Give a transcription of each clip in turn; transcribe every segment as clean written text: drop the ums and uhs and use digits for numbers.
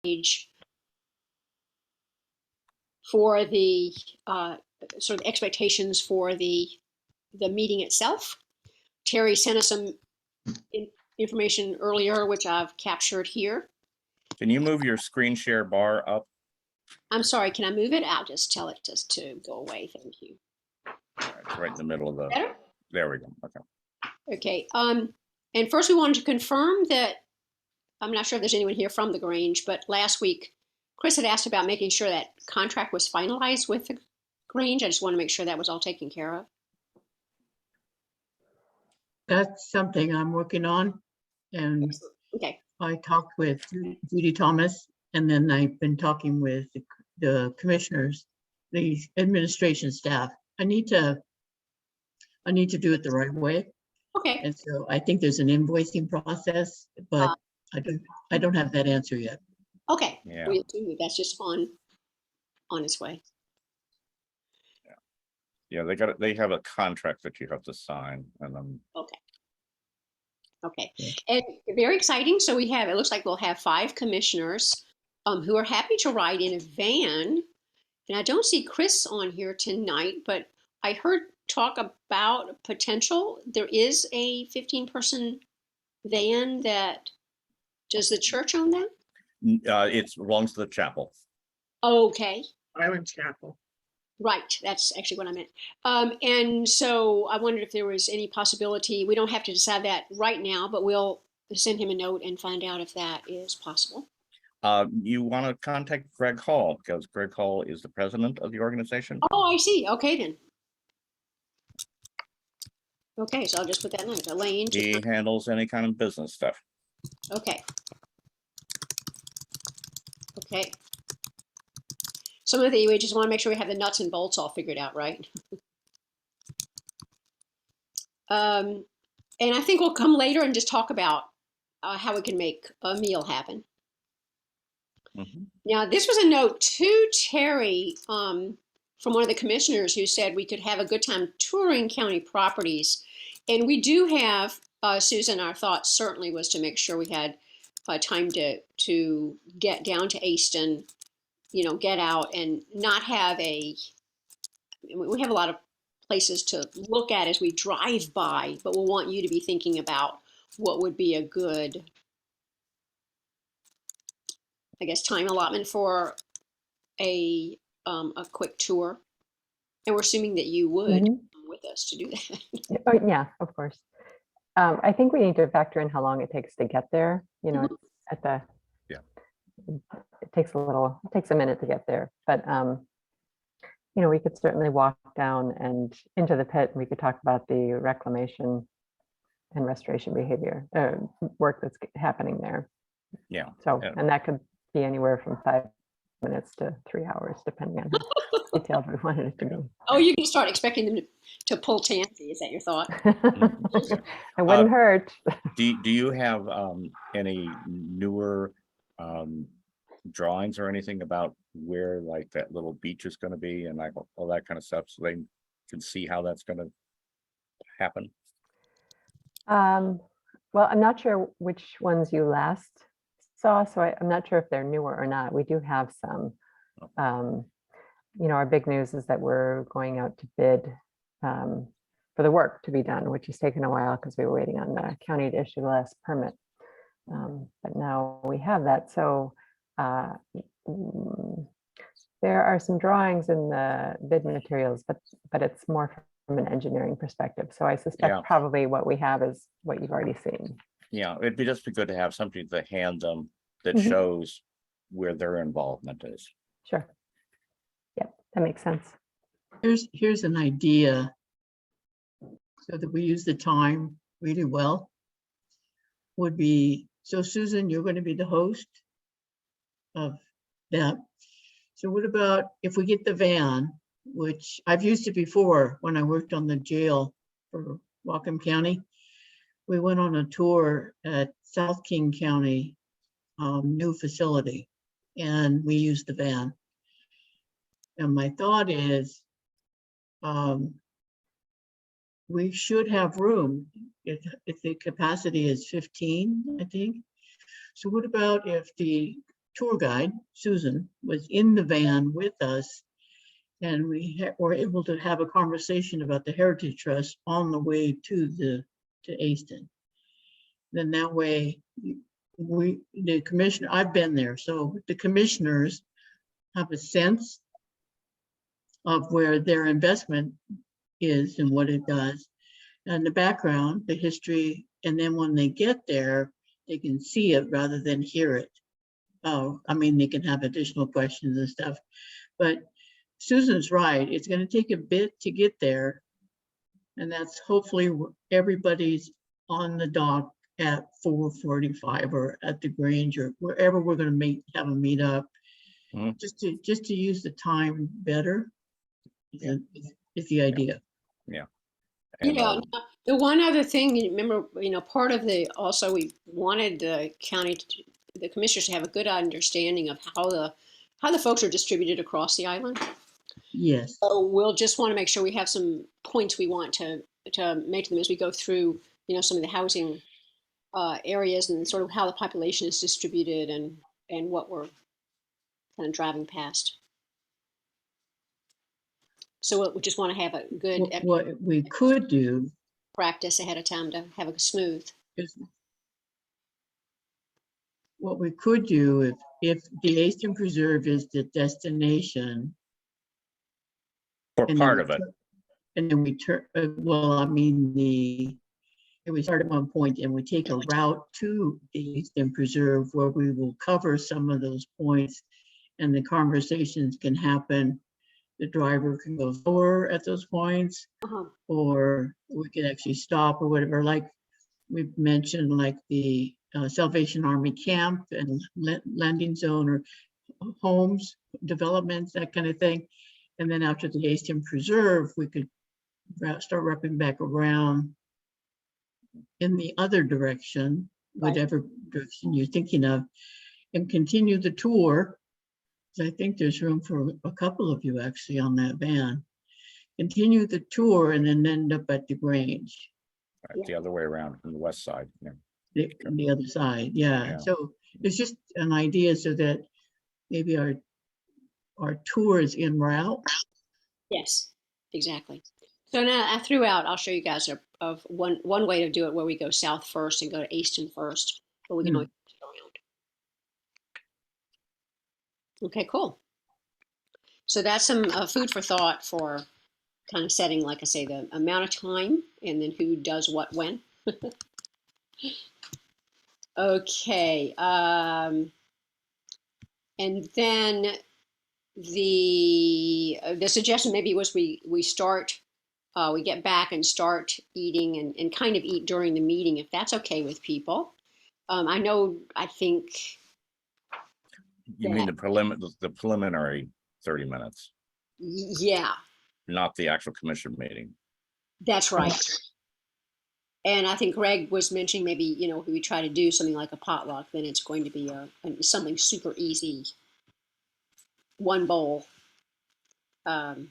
page for the sort of expectations for the meeting itself. Terry sent us some information earlier, which I've captured here. Can you move your screen share bar up? I'm sorry, can I move it? I'll just tell it just to go away. Thank you. All right, it's right in the middle of the. Better? There we go. Okay. Okay. And first we wanted to confirm that, I'm not sure if there's anyone here from the Grange, but last week Chris had asked about making sure that contract was finalized with the Grange. I just want to make sure that was all taken care of. That's something I'm working on. And okay. I talked with Judy Thomas, and then I've been talking with the commissioners, the administration staff. I need to do it the right way. Okay. And so I think there's an invoicing process, but I don't have that answer yet. Okay. Yeah. That's just on its way. Yeah, they have a contract that you have to sign, and then. Okay, and very exciting. So it looks like we'll have 5 commissioners who are happy to ride in a van. And I don't see Chris on here tonight, but I heard talk about potential. There is a 15-person van that, does the church own that? It belongs to the chapel. Okay. Island Chapel. Right, that's actually what I meant. And so I wondered if there was any possibility, we don't have to decide that right now, but we'll send him a note and find out if that is possible. You want to contact Greg Hall, because Greg Hall is the president of the organization. Oh, I see. Okay, then. Okay, so I'll just put that in there. Elaine. He handles any kind of business stuff. Okay. Okay. Some of we just want to make sure we have the nuts and bolts all figured out, right? And I think we'll come later and just talk about how we can make a meal happen. Mm-hmm. Now, this was a note to Terry from one of the commissioners who said we could have a good time touring county properties. And we do have, Susan, our thought certainly was to make sure we had time to get down to Easton, get out and not have we have a lot of places to look at as we drive by, but we'll want you to be thinking about what would be a good, I guess, time allotment for a quick tour. And we're assuming that you would come with us to do that. Oh, yeah, of course. I think we need to factor in how long it takes to get there. At the, it takes a minute to get there, but we could certainly walk down and into the pit, and we could talk about the reclamation and restoration behavior work that's happening there. Yeah. So, and that could be anywhere from 5 minutes to 3 hours, depending on how detailed we wanted it to be. Oh, you can start expecting them to pull Tansy. Is that your thought? It wouldn't hurt. Do you have any newer drawings or anything about where like that little beach is going to be and like all that kind of stuff, so they can see how that's going to happen? Well, I'm not sure which ones you last saw, so I'm not sure if they're newer or not. We do have some. Our big news is that we're going out to bid for the work to be done, which has taken a while because we were waiting on the county to issue the last permit. But now we have that. So there are some drawings in the bid materials, but it's more from an engineering perspective. So I suspect probably what we have is what you've already seen. Yeah, it'd be good to have something to hand them that shows where their involvement is. Sure. Yep, that makes sense. Here's an idea so that we use the time really well. Would be, so Susan, you're going to be the host of that. So what about if we get the van, which I've used it before when I worked on the jail for Whatcom County. We went on a tour at South King County new facility, and we used the van. And my thought is we should have room if the capacity is 15, I think. So what about if the tour guide, Susan, was in the van with us. And we were able to have a conversation about the Heritage Trust on the way to Easton. Then that way, the commissioner, I've been there, so the commissioners have a sense of where their investment is and what it does, and the background, the history, and then when they get there, they can see it rather than hear it. Oh, I mean, they can have additional questions and stuff, but Susan's right. It's going to take a bit to get there, and that's hopefully everybody's on the dock at 4:45 or at the Grange or wherever we're going to have a meet up, just to use the time better is the idea. Yeah. And, the one other thing, you remember, part of also we wanted the the commissioners to have a good understanding of how the folks are distributed across the island. Yes. So we'll just want to make sure we have some points we want to make to them as we go through, some of the housing areas and sort of how the population is distributed and what we're kind of driving past. So we just want to have a good What we could do practice ahead of time to have a smooth. What we could do if the Easton Preserve is the destination. Or part of it. And then we turn, well, I mean, we start at one point and we take a route to the Easton Preserve where we will cover some of those points and the conversations can happen. The driver can go slower at those points, or we can actually stop or whatever. Like we've mentioned, like the Salvation Army camp and landing zone or homes, developments, that kind of thing. And then after the Easton Preserve, we could start wrapping back around in the other direction, whatever direction you're thinking of, and continue the tour. I think there's room for a couple of you actually on that van. Continue the tour and then end up at the Grange. The other way around from the west side. Yeah. The other side, yeah. So it's just an idea so that maybe our tour is en route. Yes, exactly. So now I threw out, I'll show you guys of one way to do it where we go south first and go to Easton first, but we can always go around. Okay, cool. So that's some food for thought for kind of setting, like I say, the amount of time and then who does what when. Okay. And then the suggestion maybe was we start, we get back and start eating and kind of eat during the meeting, if that's okay with people. I think. You mean the preliminary 30 minutes? Yeah. Not the actual commission meeting. That's right. And I think Greg was mentioning maybe, if we try to do something like a potluck, then it's going to be something super easy. One bowl, easy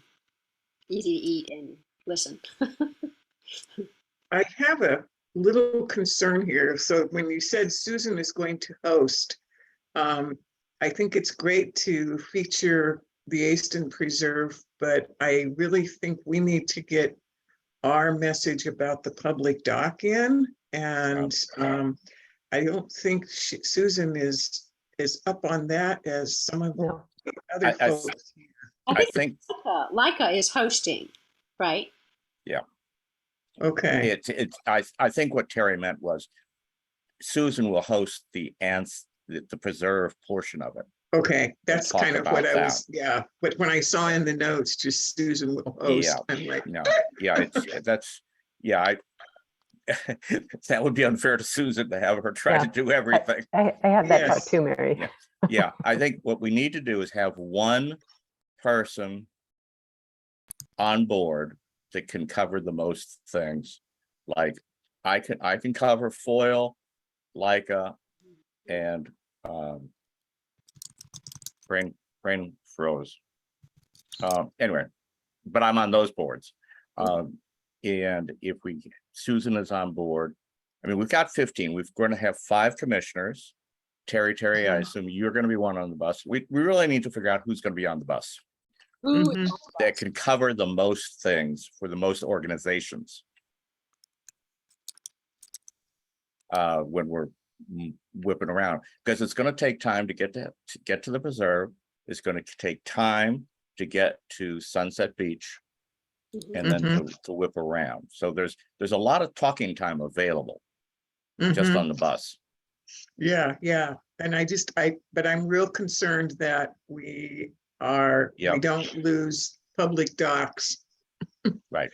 to eat and listen. I have a little concern here. So when you said Susan is going to host, I think it's great to feature the Easton Preserve, but I really think we need to get our message about the public dock in. And I don't think Susan is up on that as some of the other folks here. I think Leica is hosting, right? Yeah. Okay. I think what Terry meant was Susan will host the preserve portion of it. Okay, that's kind of what I was, that. But when I saw in the notes, just Susan will host. I'm like, no, that would be unfair to Susan to have her try to do everything. I had that thought too, Mary. Yeah, I think what we need to do is have one person on board that can cover the most things. Like I can cover foil, Leica, and brain froze. Anyway, but I'm on those boards. And if Susan is on board, I mean, we've got 15. We're going to have 5 commissioners, Terry, I assume you're going to be one on the bus. We really need to figure out who's going to be on the bus Ooh, Mhm. that can cover the most things for the most organizations. When we're whipping around, because it's going to take time to get to the preserve. It's going to take time to get to Sunset Beach, mhm. and then Mhm. to whip around. So there's a lot of talking time available just Mhm. on the bus. Yeah, yeah. And but I'm real concerned that we Yep. don't lose public docs Right.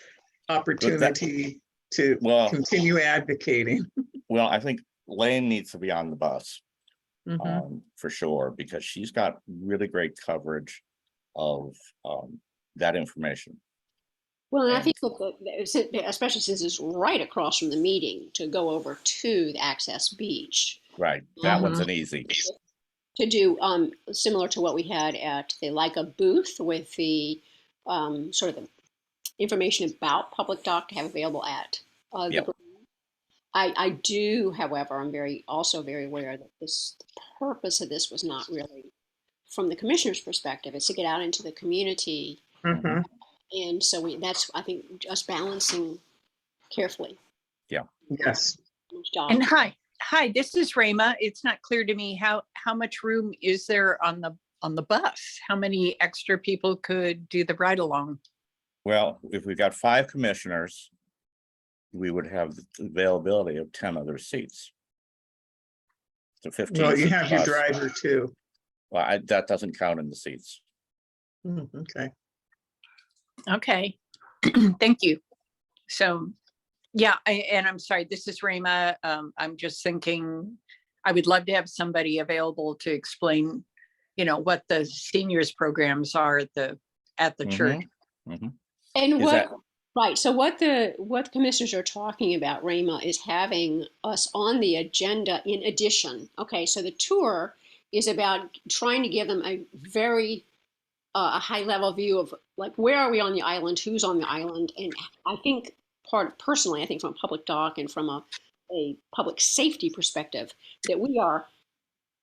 opportunity to Well, continue advocating. well, I think Lane needs to be on the bus Mhm. for sure, because she's got really great coverage of that information. Well, and I And think especially since it's right across from the meeting, to go over to the Access Beach right, that one's Mhm. an easy. to do similar to what we had at the Leica booth with the sort of the information about public doc to have available at Yep. I do, however, I'm also very aware that the purpose of this was not really from the commissioner's perspective. It's to get out into the community, Mhm. and so that's I think just balancing carefully. Yes. Job. And hi, this is Rama. It's not clear to me how much room is there on the bus? How many extra people could do the ride along? Well, if we've got 5 commissioners, we would have the availability of 10 other seats. So 15 Well, you seat have your bus. driver too. Well, that doesn't count in the seats. Okay. Okay, thank you. So, yeah, and I'm sorry, this is Rama. I'm just thinking, I would love to have somebody available to explain, what the seniors programs are at the church. Mhm. And Is that right? So what the commissioners are talking about, Rama, is having us on the agenda in addition. Okay, so the tour is about trying to give them a very a high level view of like where are we on the island, who's on the island, and I think personally, I think from a public doc and from a public safety perspective, that we are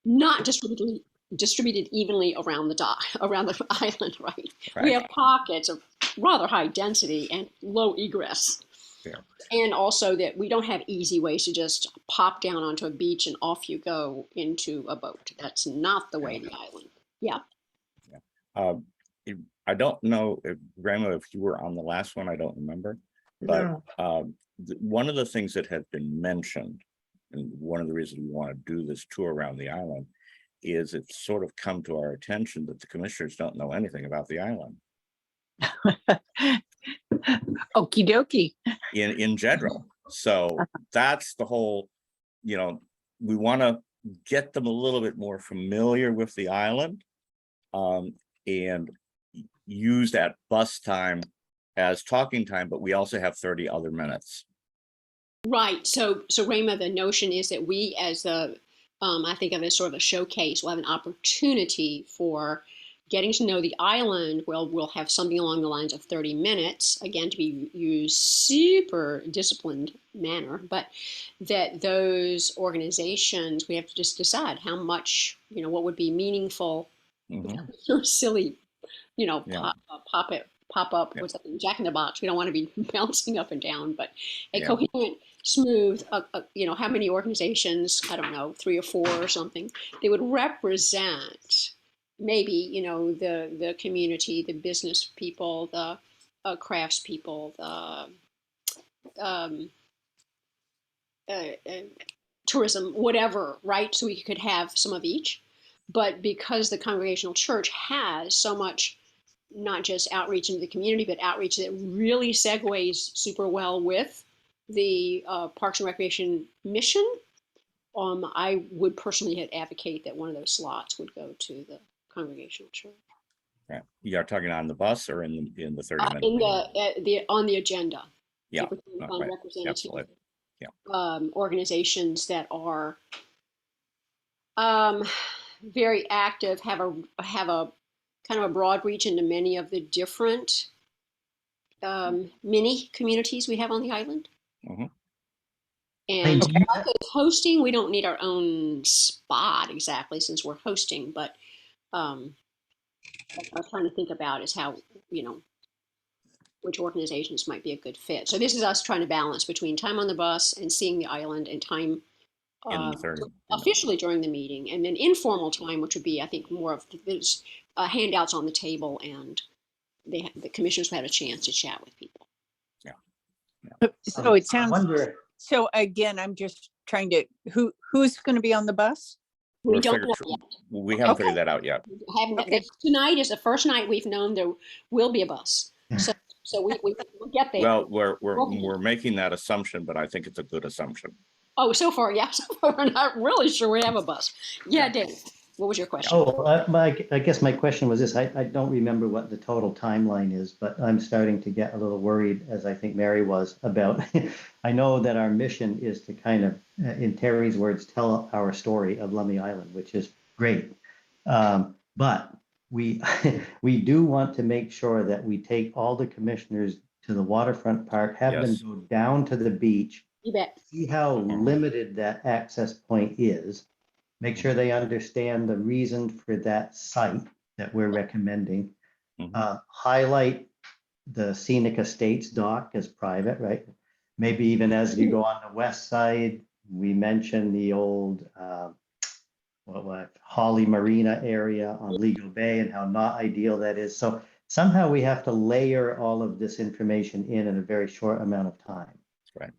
not distributed evenly around around the island, right? We right? have pockets of rather high density and low egress. Yeah. And also that we don't have easy ways to just pop down onto a beach and off you go into a boat. That's not the way the island. Yeah. Um, I don't know if Grandma, if you were on the last one, I don't remember, but No. one of the things that had been mentioned, and one of the reasons we want to do this tour around the island, is it's sort of come to our attention that the commissioners don't know anything about the island Okie dokie. in general. So that's the whole, we want to get them a little bit more familiar with the island, and use that bus time as talking time, but we also have 30 other minutes. Right. So Rama, the notion is that we, as I think of it as sort of a showcase, we'll have an opportunity for getting to know the island. Well, we'll have something along the lines of 30 minutes, again, to be used super disciplined manner, but that those organizations, we have to just decide how much, what would be meaningful, silly, Yeah. pop up, Yeah. what's that, Jack in the Box. We don't want to be bouncing up and down, but a Yeah. coherent, smooth, how many organizations, I don't know, 3 or 4 or something, they would represent maybe, the community, the business people, the crafts people, the um, tourism, whatever, right? So we could have some of each. But because the Congregational Church has so much, not just outreach into the community, but outreach that really segues super well with the Parks and Recreation mission, I would personally advocate that one of those slots would go to the Congregational Church. Yeah. You are talking on the bus or in the 30-minute? In the on the agenda. Yeah. Like we find Right. representative Absolutely. Yeah. Organizations that are very active, have a kind of a broad reach into many of the different mini communities we have on the island. Mhm. And do you- ParkRec is hosting. We don't need our own spot exactly since we're hosting, but what I was trying to think about is how, you know, which organizations might be a good fit. So this is us trying to balance between time on the bus and seeing the island and time In the 30. officially during the meeting, and then informal time, which would be, I think, more of there's handouts on the table, and the commissioners will have a chance to chat with people. So it I sounds, wonder, so again, I'm just trying to, who's going to be on the bus? We We're don't figure- know yet. We haven't Okay. figured that out yet. Okay. Tonight is the first night we've known there will be a bus. So we'll get there. Well, we're Okay. making that assumption, but I think it's a good assumption. Oh, so far, yeah. So far, we're not really sure we have a bus. Yeah, Dave, what was your question? I guess my question was this, I don't remember what the total timeline is, but I'm starting to get a little worried, as I think Mary was, about, I know that our mission is to kind of, in Terry's words, tell our story of Lummi Island, which is great. But we, we do want to make sure that we take all the commissioners to the waterfront park, have them Yes. go down to the beach, You bet. see how limited that access point is, make sure they understand the reason for that site that we're recommending, highlight the scenic estates dock as private, right? Maybe even as you go on the west side, we mentioned the old Holly Marina area on Legal Bay and how not ideal that is. So somehow we have to layer all of this information in a very short amount of time. Right.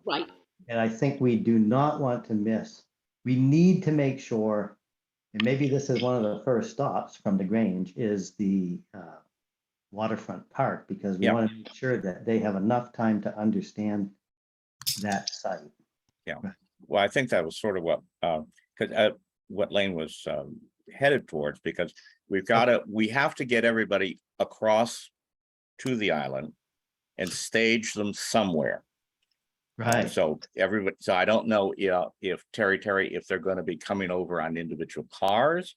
Right. And I think we do not want to miss, we need to make sure, and maybe this is one of the first stops from the Grange, is the waterfront park, because we Yeah. want to make sure that they have enough time to understand that site. Well, I think that was sort of what Lane was headed towards, because we have to get everybody across to the island and stage them somewhere. Right. So I don't know if Terry, if they're going to be coming over on individual cars,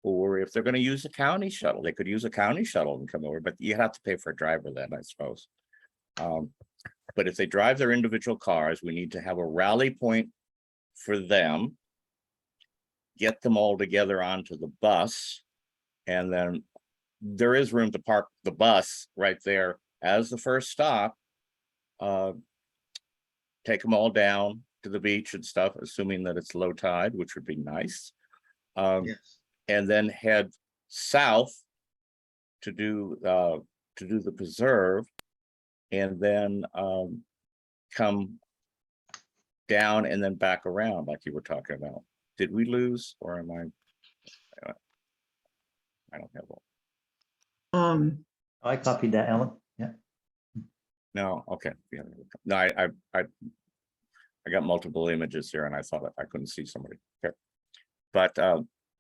or if they're going to use a county shuttle. They could use a county shuttle and come over, but you have to pay for a driver then, I suppose. But if they drive their individual cars, we need to have a rally point for them, get them all together onto the bus, and then there is room to park the bus right there as the first stop. Take them all down to the beach and stuff, assuming that it's low tide, which would be nice. Yes. And then head south to do the preserve, and then come down and then back around like you were talking about. Did we lose, or am I don't have one. I copied that, Ellen. Yeah. No, okay. Yeah. No, I got multiple images here and I thought I couldn't see somebody. Okay. But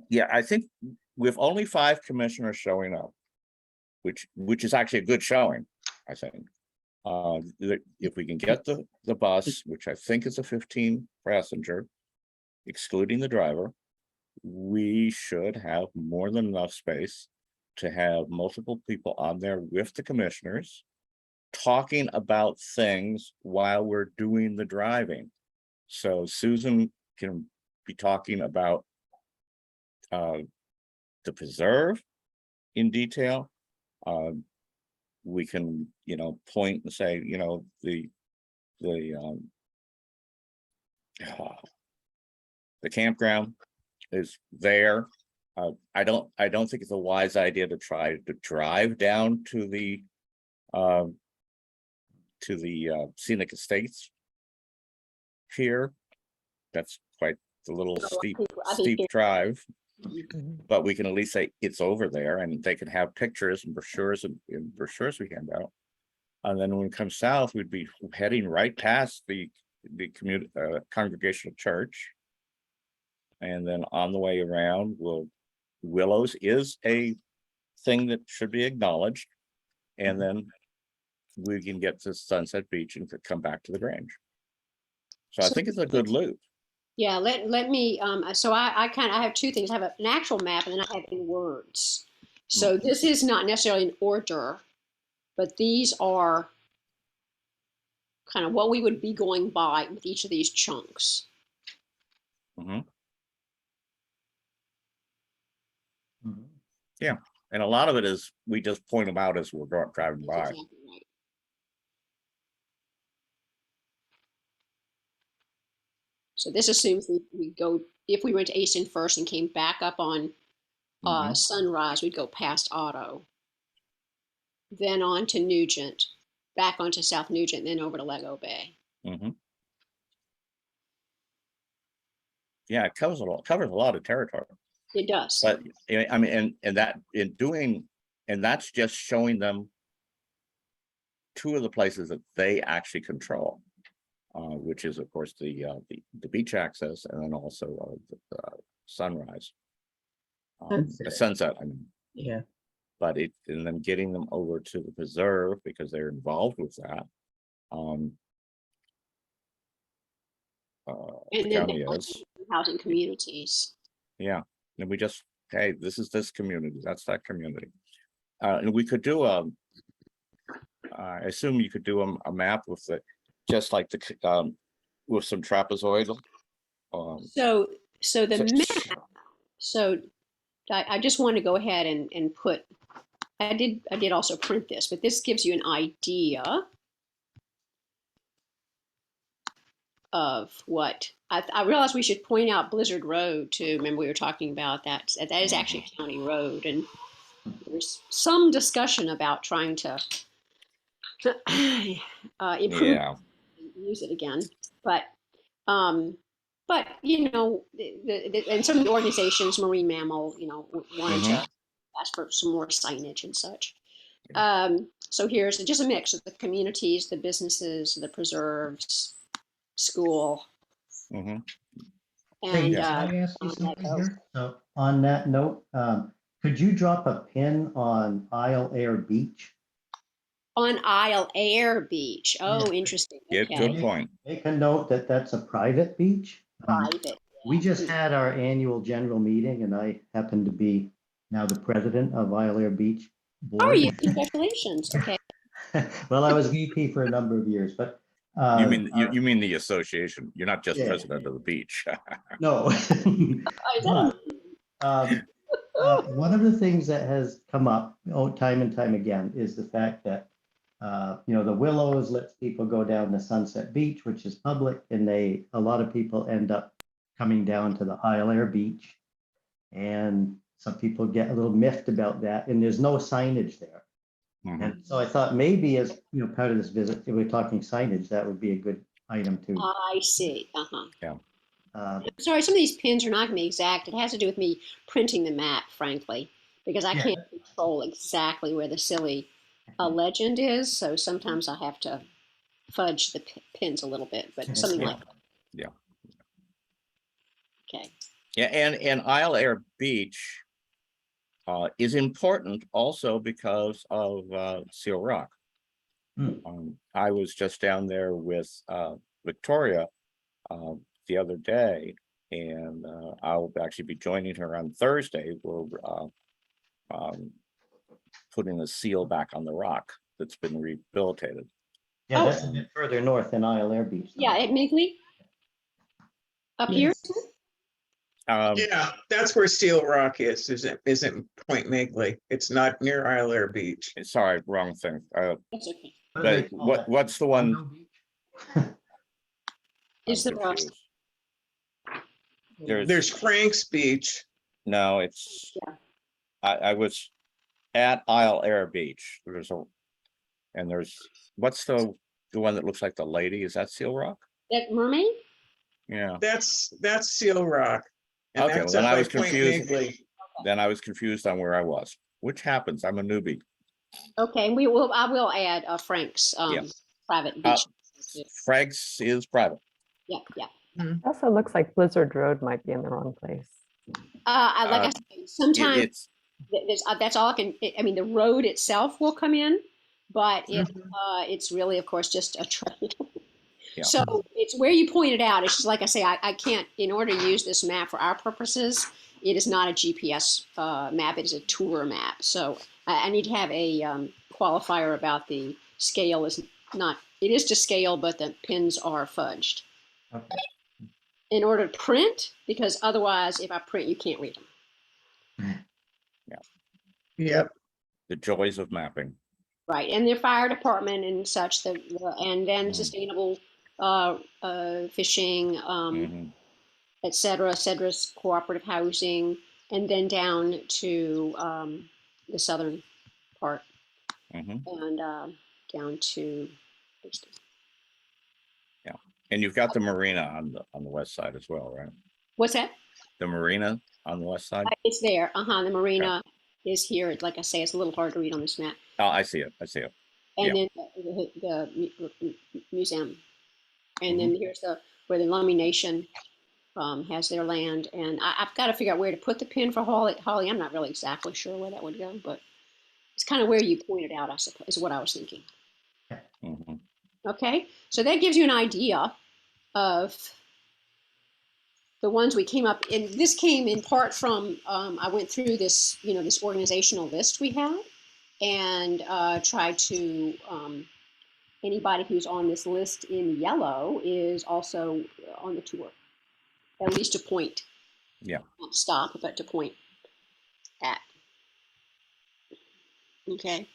yeah, I think with only 5 commissioners showing up, which is actually a good showing, I think. If we can get the bus, which I think is a 15 passenger, excluding the driver, we should have more than enough space to have multiple people on there with the commissioners talking about things while we're doing the driving. So Susan can be talking about the preserve in detail. We can, point and say, the campground is there. I don't think it's a wise idea to try to drive down to the scenic estates here. That's quite a little I think steep drive, Mhm. but we can at least say it's over there, and they can have pictures and brochures and brochures we hand out. And then when we come south, we'd be heading right past the congregational church. And then on the way around, Willows is a thing that should be acknowledged. And then we can get to Sunset Beach and come back to the Grange. So I think it's a good loop. Yeah, let me, so I have 2 things. I have an actual map and then I have in words. So this is not necessarily an order, but these are kind of what we would be going by with each of these chunks. Mhm. Mhm. Yeah, and a lot of it is, we just point them out as we're driving That's by. exactly right. So this assumes we go, if we went to Easton first and came back up on Mhm. Sunrise, we'd go past Otto, then on to Nugent, back onto South Nugent, then over to Lego Bay. Mhm. Yeah, it covers a lot of territory. It does. But I mean, and that in doing, and that's just showing them two of the places that they actually control, which is of course the beach access, and then also the Sunrise, the sunset. I mean, Yeah. but and then getting them over to the preserve because they're involved with that. The And then county is, housing communities. yeah, and we just, hey, this is this community, that's that community, and we could do I assume you could do a map with the, just like the with some trapezoidal. So the So- map, so I just want to go ahead and put, I did also print this, but this gives you an idea of what, I realized we should point out Blizzard Road too. Remember we were talking about that. That is actually a county road, and there's some discussion about trying to improve, Yeah. use it again. But you know, and some of the organizations, Marine Mammal, you know, wanted to ask for some more signage and such. So here's just a mix of the communities, the businesses, the preserves, school, Mhm. and Can I ask you something here? So on that note, could you drop a pin on Isle Air Beach? on Isle Air Beach. Oh, Yeah. interesting. Yeah, Okay. good point. Make a note that that's a private beach. Private. We just had our annual general meeting and I happen to be now the president of Isle Air Beach How are Board. you? Congratulations. Okay. Well, I was VP for a number of years, but. You mean you mean the association? You're not just Yeah. president of the beach. No. But, one of the things that has come up, time and time again, is the fact that, the Willows lets people go down to Sunset Beach, which is public, and a lot of people end up coming down to the Isle Air Beach. And some people get a little miffed about that, and there's no signage there. Mhm. And so I thought maybe as, part of this visit, if we're talking signage, that would be a good item too. I see. Uh-huh. Yeah. Sorry, some of these pins are not going to be exact. It has to do with me printing the map, frankly, because I Yeah. can't control exactly where the silly legend is. So sometimes I have to fudge the pins a little bit, but something Yeah. like that. Yeah. Okay. Yeah, and Isle Air Beach is important also because of Seal Rock. I was just down there with Victoria the other day, and I'll actually be joining her on Thursday. We're putting a seal back on the rock that's been rehabilitated. Yeah, that's a bit further north than Isle Air Beach. Yeah, at Migley? Up here? Yeah, that's where Steel Rock isn't Point Magley. It's not near Isle Air Beach. Sorry, wrong thing. That's okay. But what's the one? Is I'm there confused. There's Frank's Beach. No, it's, Yeah. I was at Isle Air Beach. There's what's the one that looks like the lady? Is that Seal Rock? that mermaid? Yeah. That's Seal Rock. And Okay, that's well, then up I by was Point confused. Magley. Then I was confused on where I was, which happens. I'm a newbie. Okay, and I will add Frank's Yeah. private beach. Frank's is private. Yeah, yeah. It also looks like Blizzard Road might be in the wrong place. Like I said, sometimes It's that's all I can. I mean, the road itself will come in, but it's really, of course, just a trail. Yeah. So it's where you pointed out. It's just like I say, I can't. In order to use this map for our purposes, it is not a GPS map. It is a tour map. So I need to have a qualifier about the scale is not it is to scale, but the pins are fudged Okay. in order to print, because otherwise, if I print, you can't read them. Yep. The joys of mapping. Right, and their fire department and such, and then Mhm. sustainable fishing, Mhm. et cetera, cooperative housing, and then down to the southern part Mhm. and down to. Yeah, and you've got the marina on the west side as well, right? What's that? The marina on the west side. It's there. The marina is here. Like I say, it's a little hard to read on this map. Oh, I see it. I see it. And Yeah. then the museum, and Mhm. then here's where the Lummi Nation has their land, and I've got to figure out where to put the pin for Holly. I'm not really exactly sure where that would go, but it's kind of where you pointed out, I suppose, is what I was thinking. Mhm. Okay, so that gives you an idea of the ones we came up, and this came in part from I went through this, this organizational list we have, and tried to anybody who's on this list in yellow is also on the tour, at least to point. Yeah. Not stop, but to point at. Okay.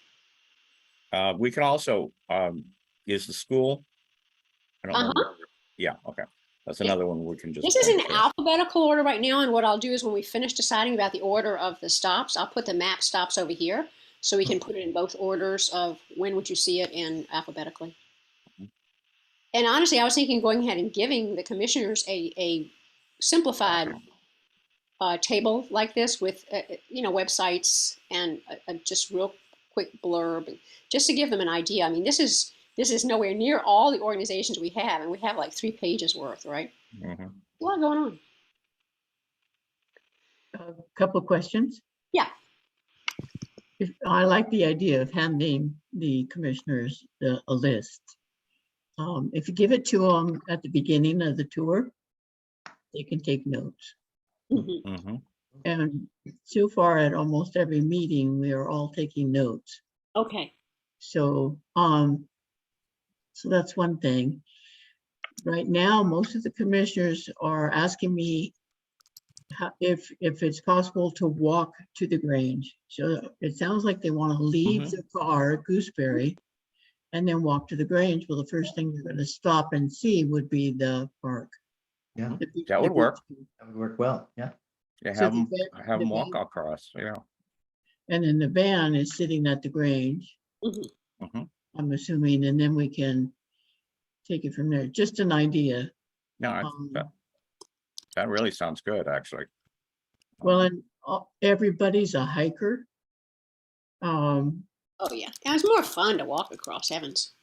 We can also is the school. I don't Uh-huh. remember. Yeah. Okay. That's another one we can just. This is in point to. alphabetical order right now, and what I'll do is when we finish deciding about the order of the stops, I'll put the map stops over here, so we can put it in both orders of when would you see it and alphabetically. And honestly, I was thinking going ahead and giving the commissioners a simplified table like this with websites and a just real quick blurb, just to give them an idea. I mean, this is nowhere near all the organizations we have, and we have like 3 pages worth, right? Mhm. A lot going on. A couple of questions. Yeah. I like the idea of handing the commissioners a list. If you give it to them at the beginning of the tour, they can take notes. Mm-hmm. Mhm. And so far at almost every meeting, we are all taking notes. Okay. So, so that's one thing. Right now, most of the commissioners are asking me if it's possible to walk to the Grange. So it sounds like they want to leave the car at Gooseberry and then walk to the Grange. Well, the first thing they're going to stop and see would be the park. Yeah, That would work. that would work well. Yeah. Yeah, So have the them van- the walk van- across. Yeah. And then the van is sitting at the Grange, Mm-hmm. Mhm. I'm assuming, and then we can take it from there. Just an idea. No, that really sounds good, actually. Well, and everybody's a hiker. Oh yeah, and it's more fun to walk across heavens.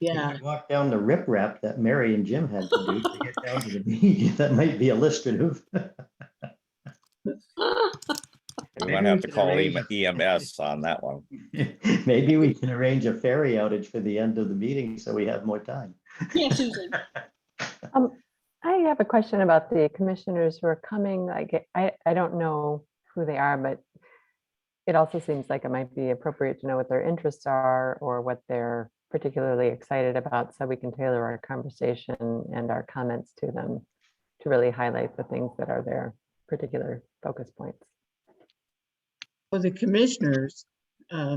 Yeah, Walk down the riprap that Mary and Jim had to do to get down to the beach. That might be illustrative. We Maybe might have we to can call arrange- EMS on that one. Maybe we can arrange a ferry outage for the end of the meeting so we have more time. Yeah, Susan. I have a question about the commissioners who are coming. I don't know who they are, but it also seems like it might be appropriate to know what their interests are or what they're particularly excited about, so we can tailor our conversation and our comments to them to really highlight the things that are their particular focus points. for the commissioners,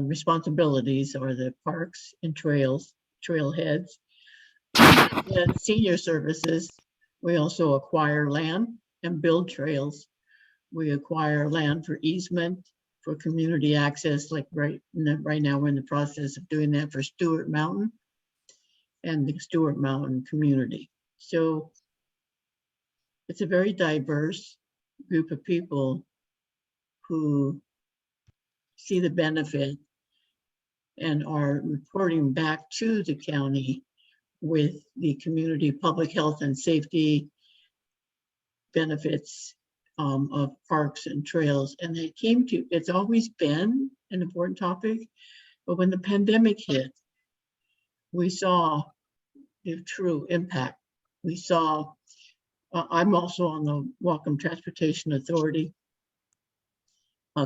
responsibilities are the parks and trails, trailheads. And senior services, we also acquire land and build trails. We acquire land for easement, for community access, like right now we're in the process of doing that for Stewart Mountain and the Stewart Mountain community. So it's a very diverse group of people who see the benefit and are reporting back to the county with the community public health and safety benefits of parks and trails. And it's always been an important topic, but when the pandemic hit, we saw the true impact. We saw, I'm also on the Welcome Transportation Authority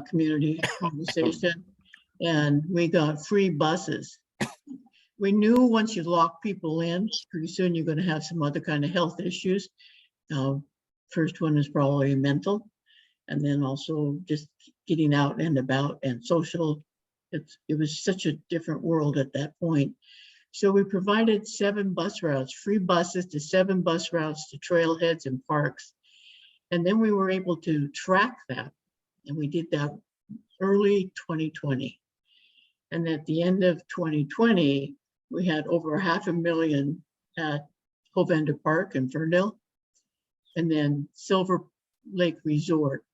community conversation, and we got free buses We knew once you lock people in, pretty soon you're going to have some other kind of health issues. First one is probably mental, and then also just getting out and about and social. It was such a different world at that point. So we provided 7 bus routes, free buses to 7 bus routes to trailheads and parks. And then we were able to track that. And we did that early 2020. And at the end of 2020, we had over 500,000 at Hovender Park in Ferndale. And then Silver Lake Resort,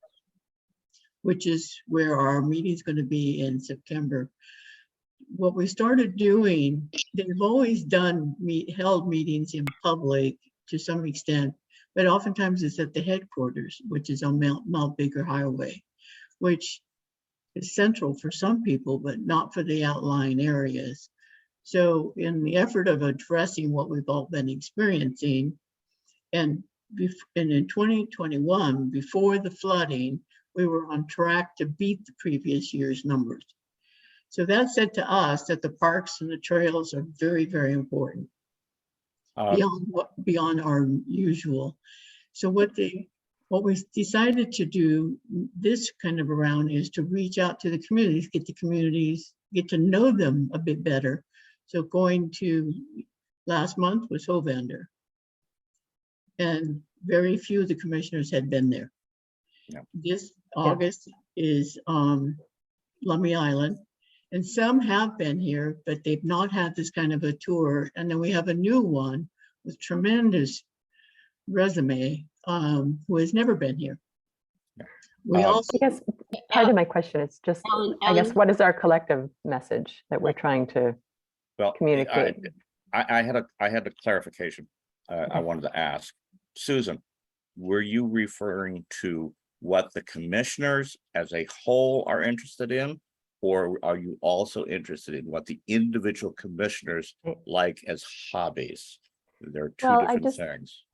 which is where our meeting's going to be in September. What we started doing, they've always held meetings in public to some extent, but oftentimes it's at the headquarters, which is on Mount Baker Highway, which is central for some people, but not for the outlying areas. So in the effort of addressing what we've all been experiencing, and in 2021, before the flooding, we were on track to beat the previous year's numbers. So that said to us that the parks and the trails are very, very important beyond our usual. So what we decided to do this kind of around is to reach out to the communities, get to know them a bit better. So going to last month was Hovender, and very few of the commissioners had been there. Yeah. This August is Lummi Island, and some have been here, but they've not had this kind of a tour. And then we have a new one with tremendous resume who has never been here. We also, I guess part of my question is just, I guess, what is our collective message that we're trying to communicate? I had a clarification I wanted to ask. Susan, were you referring to what the commissioners as a whole are interested in? Or are you also interested in what the individual commissioners like as hobbies? There are two different things.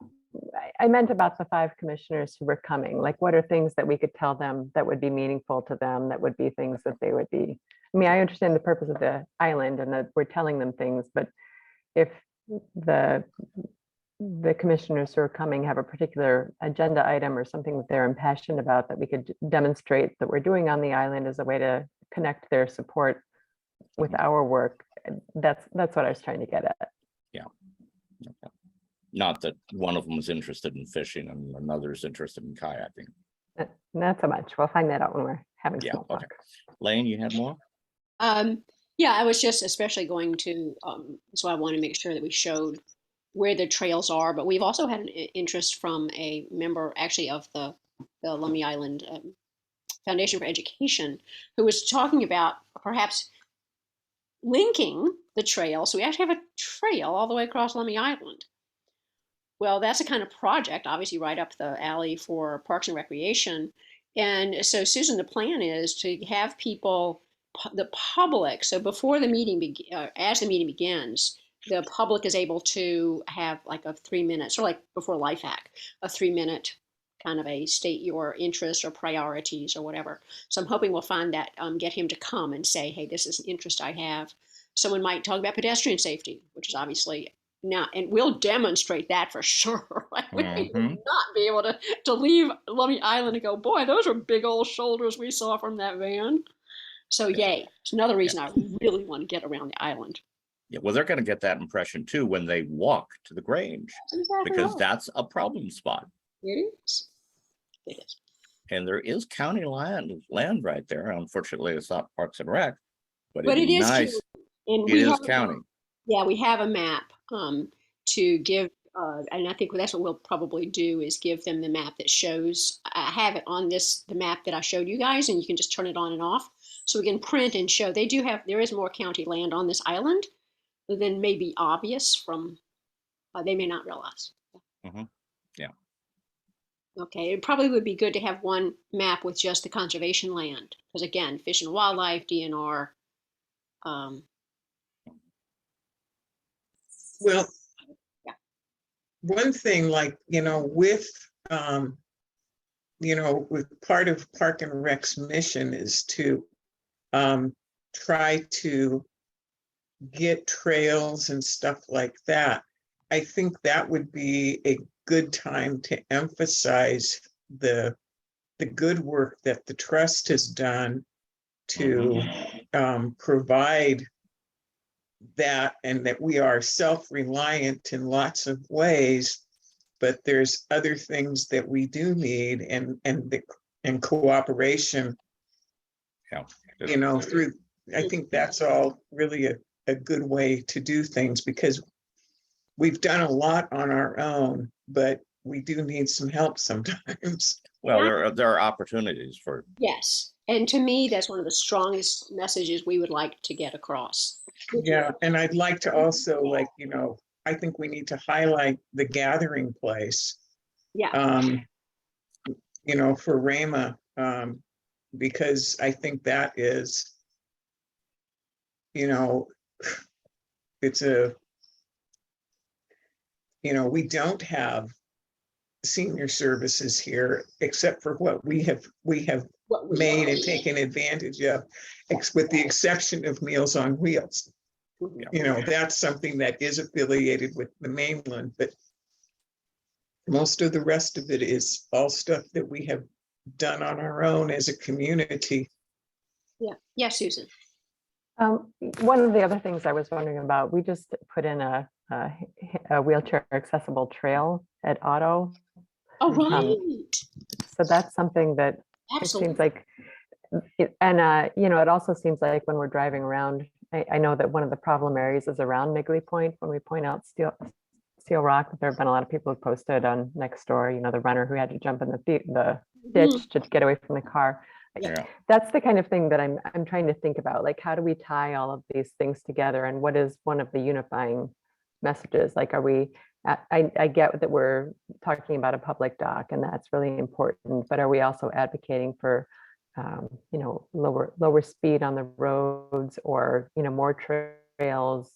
I meant about the 5 commissioners who were coming. Like, what are things that we could tell them that would be meaningful to them, that would be things that they would be? I mean, I understand the purpose of the island and that we're telling them things, but if the commissioners who are coming have a particular agenda item or something that they're impassioned about that we could demonstrate that we're doing on the island as a way to connect their support with our work, that's what I was trying to get at. Yeah. Okay. Not that one of them is interested in fishing and another is interested in kayaking. Not so much. We'll find that out when we're having small talk. Okay. Lane, you had more? Yeah, I was just especially going to, so I want to make sure that we showed where the trails are, but we've also had an interest from a member actually of the Lummi Island Foundation for Education, who was talking about perhaps linking the trail. So we actually have a trail all the way across Lummi Island. Well, that's a kind of project, obviously right up the alley for Parks and Recreation. And so, Susan, the plan is to have people, the public, so before the meeting, as the meeting begins, the public is able to have like a 3-minute, sort of like before Life Hack, a 3-minute kind of a state your interest or priorities or whatever. So I'm hoping we'll find that, get him to come and say, hey, this is an interest I have. Someone might talk about pedestrian safety, which is obviously now, and we'll demonstrate that for sure. Like we will not be able to leave Lummi Island and go, boy, those are big old shoulders we saw from that van. So yay, it's another reason I really want to get around the island. Yeah, well, they're going to get that impression too when they walk to the Grange, because that's a problem spot. It is. It is. And there is county land right there. Unfortunately, it's not Parks and Rec, but it is nice. And it is county. Yeah, we have a map to give, and I think that's what we'll probably do is give them the map that shows. I have it on the map that I showed you guys, and you can just turn it on and off, so we can print and show. There is more county land on this island than may be obvious from. They may not realize. Yeah. Okay, it probably would be good to have one map with just the conservation land, because again, Fish and Wildlife, DNR. Well, one thing, like, with part of Park and Rec's mission is to try to get trails and stuff like that, I think that would be a good time to emphasize the good work that the trust has done to provide that, and that we are self-reliant in lots of ways, but there's other things that we do need, and cooperation, Yeah. you know, through, I think that's all really a good way to do things, because we've done a lot on our own, but we do need some help sometimes. Well, there are opportunities for, Yes. And to me, that's one of the strongest messages we would like to get across. Yeah, and I'd like to also, like, you know, I think we need to highlight the gathering place, Yeah. you know, for Rama, because I think that is, you know, it's a, you know, we don't have senior services here except for what we have What we- made and taken advantage of, with the exception of Meals on Wheels. You know, that's something that is affiliated with the mainland, but most of the rest of it is all stuff that we have done on our own as a community. Yeah. Yeah, Susan. One of the other things I was wondering about, we just put in a wheelchair accessible trail at Otto. Oh, right. So that's something that it Absolutely. seems like, and you know, it also seems like when we're driving around, I know that one of the problem areas is around Migley Point. When we point out Steel Rock, there have been a lot of people who posted on next door, you know, the runner who had to jump in the ditch to get away from the car. yeah, That's the kind of thing that I'm trying to think about. Like, how do we tie all of these things together? And what is one of the unifying messages? Like, are we, I get that we're talking about a public dock and that's really important, but are we also advocating for, you know, lower speed on the roads, or, you know, more trails?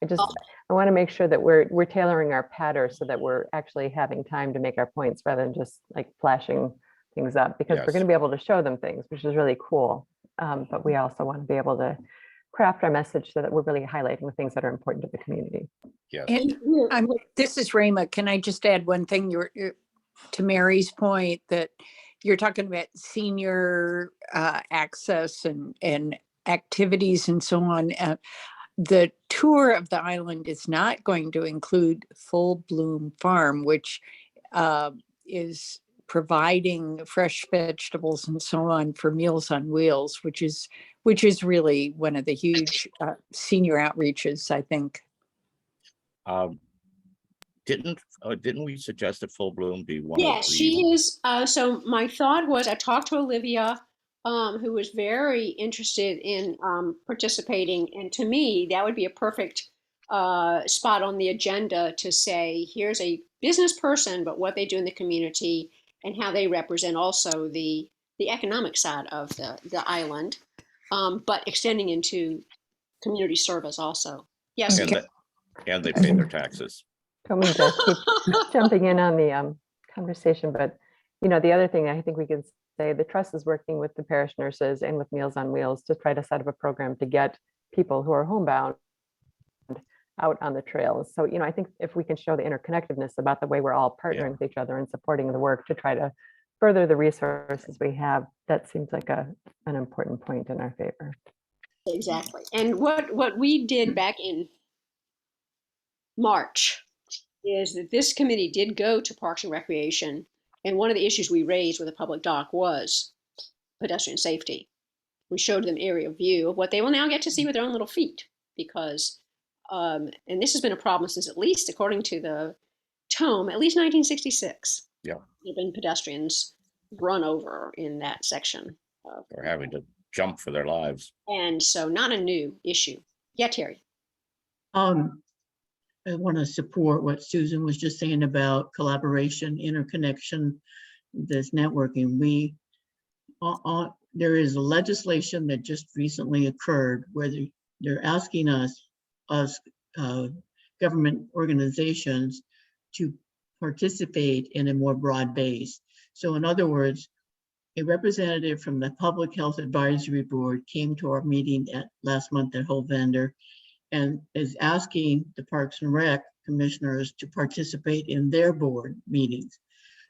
I want to make sure that we're tailoring our patter so that we're actually having time to make our points rather than just like flashing things up, because we're Yes. going to be able to show them things, which is really cool. But we also want to be able to craft our message so that we're really highlighting the things that are important to the community. yes. And this is Rama. Can I just add one thing? To Mary's point, that you're talking about senior access and activities and so on. The tour of the island is not going to include Full Bloom Farm, which is providing fresh vegetables and so on for Meals on Wheels, which is really one of the huge senior outreaches, I think. Didn't we suggest that Full Bloom be one Yes, of the? she is. So my thought was, I talked to Olivia, who was very interested in participating, and to me, that would be a perfect spot on the agenda to say, here's a business person, but what they do in the community and how they represent also the economic side of the island, but extending into community service also. Yes. And they pay their taxes. Don't mean to keep jumping in on the conversation, but you know, the other thing I think we can say, the trust is working with the parish nurses and with Meals on Wheels to try to set up a program to get people who are homebound out on the trails. So, you know, I think if we can show the interconnectedness about the way we're all partnering with each other and supporting the work to try to further the resources we have, that seems like an important point in our favor. Exactly. And what we did back in March is that this committee did go to Parks and Recreation, and one of the issues we raised with the public dock was pedestrian safety. We showed them aerial view of what they will now get to see with their own little feet, because, and this has been a problem since, at least according to the tome, at least 1966. Yeah. There have been pedestrians run over in that section. They're having to jump for their lives. And so not a new issue. Yeah, Terry. I want to support what Susan was just saying about collaboration, interconnection, this networking. There is a legislation that just recently occurred where they're asking us government organizations to participate in a more broad base. So in other words, a representative from the Public Health Advisory Board came to our meeting last month at Hovender and is asking the Parks and Rec commissioners to participate in their board meetings.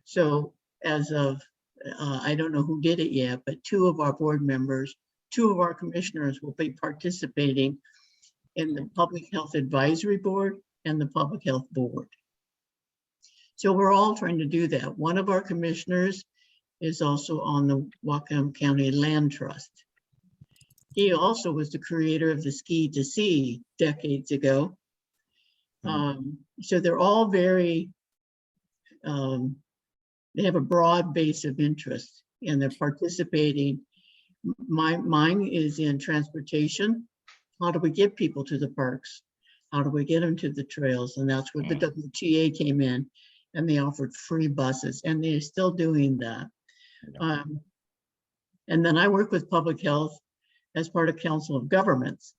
So as of, I don't know who did it yet, but 2 of our board members, 2 of our commissioners will be participating in the Public Health Advisory Board and the Public Health Board. So we're all trying to do that. One of our commissioners is also on the Whatcom County Land Trust. He also was the creator of the Ski to Sea decades ago. So they're all very, they have a broad base of interest and they're participating. Mine is in transportation. How do we get people to the parks? How do we get them to the trails? And that's where the WTA came in and they offered free buses and they're still doing that. And then I work with public health as part of Council of Governments.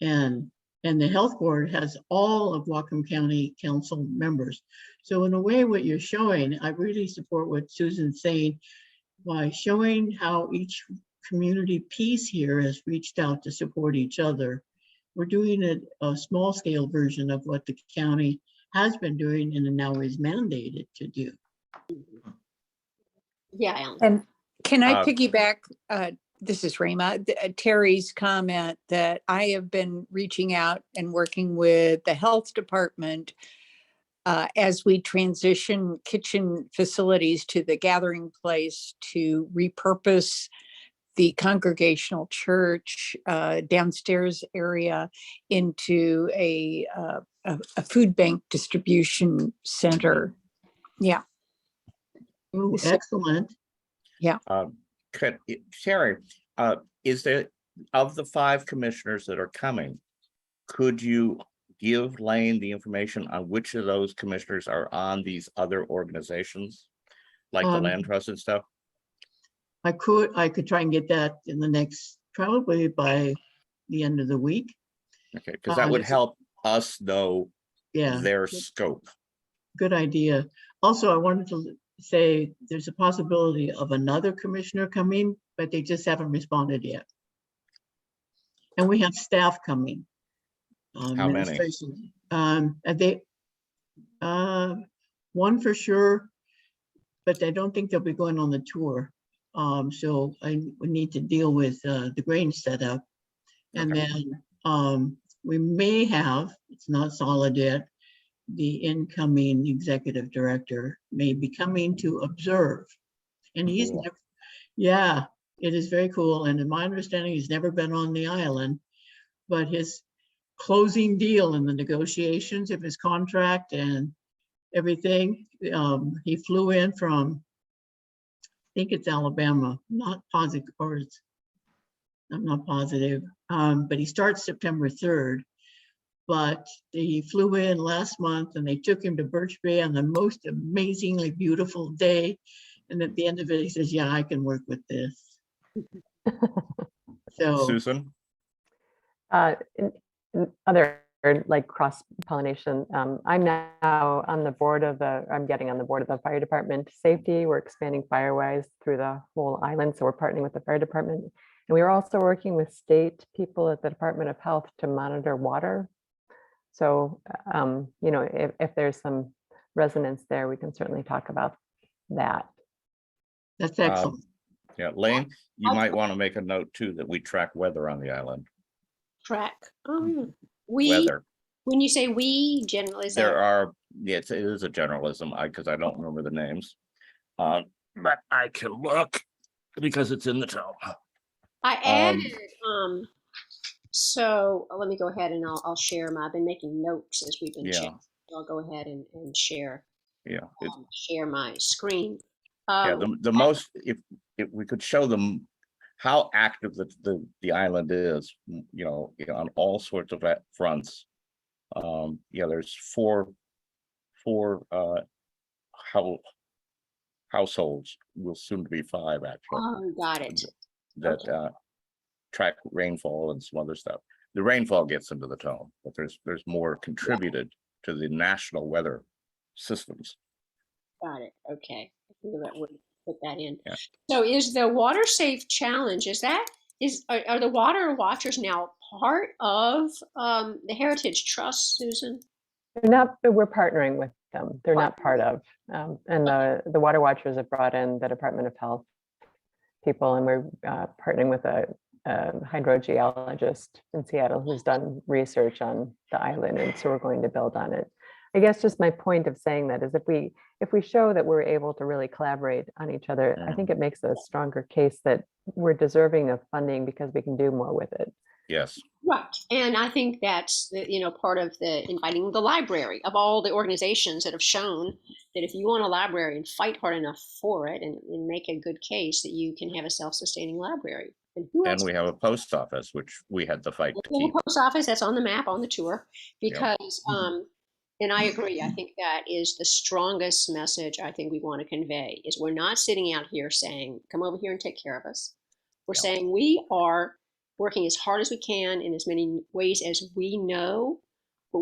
And the health board has all of Whatcom County Council members. So in a way, what you're showing, I really support what Susan's saying by showing how each community piece here has reached out to support each other. We're doing a small scale version of what the county has been doing and now is mandated to do. Yeah, Alan. And can I Uh, piggyback? This is Rima, Terry's comment that I have been reaching out and working with the health department as we transition kitchen facilities to the gathering place to repurpose the congregational church downstairs area into a food bank distribution center. Yeah. Ooh, So- excellent. Terry, is there, of the 5 commissioners that are coming, could you give Lane the information on which of those commissioners are on these other organizations, like the land trust and stuff? I could try and get that in the next, probably by the end of the week. Okay, because that would Yes. help us know Yeah, their scope. good idea. Also, I wanted to say there's a possibility of another commissioner coming, but they just haven't responded yet. And we have staff coming. How many? Administration. One for sure, but I don't think they'll be going on the tour. So I would need to deal with the Grange setup. And Okay. then we may have, it's not solid yet, the incoming executive director may be coming to observe. And he's Cool. never, yeah, it is very cool. And in my understanding, he's never been on the island, but his closing deal in the negotiations of his contract and everything, he flew in from, I think it's Alabama, not positive, or it's, I'm not positive, but he starts September 3rd. But he flew in last month and they took him to Birch Bay on the most amazingly beautiful day. And at the end of it, he says, yeah, I can work with this. So, Susan? Other like cross pollination. I'm now on the board of I'm getting on the board of the fire department safety. We're expanding Firewise through the whole island. So we're partnering with the fire department. And we are also working with state people at the Department of Health to monitor water. So, you know, if there's some resonance there, we can certainly talk about that. that's excellent. Yeah, Lane, you I- might want to make a note too that we track weather on the island. Track. We, Weather. when you say we, generally, is There that are, yeah, it is a generalism, because I don't remember the names. But I can look because it's in the tone. I added, so let me go ahead and I'll share I've been making notes as we've been Yeah. chatting. I'll go ahead and share, Yeah, share my screen. yeah. The most, if we could show them how active the island is, you know, on all sorts of fronts. Yeah, there's four households, will soon to be 5 actually, Oh, got it. that track rainfall and some other stuff. The rainfall gets into the tone, but there's more contributed to the national weather systems. Got it. Okay. I think that would put that in. Yeah. So is the water safe challenge, are the water watchers now part of the Heritage Trust, Susan? They're not, but we're partnering with them. They're not part Partnering. of. And the Water Watchers have brought in the Department of Health people, and we're partnering with a hydrogeologist in Seattle who's done research on the island, and so we're going to build on it. I guess just my point of saying that is if we show that we're able to really collaborate on each other, I think it makes a stronger case that we're deserving of funding because we can do more with it. Yes. Right. And I think that's, part of the inviting the library of all the organizations that have shown that if you want a library and fight hard enough for it and make a good case, that you can have a self-sustaining library. And who else? And we have a post office, which we had to fight to We have keep. a post office that's on the map on the tour because, and I agree, I think that is the strongest message I think we want to convey is we're not sitting out here saying, come over here and take care of us. We're saying we are working as hard as we can in as many ways as we know, but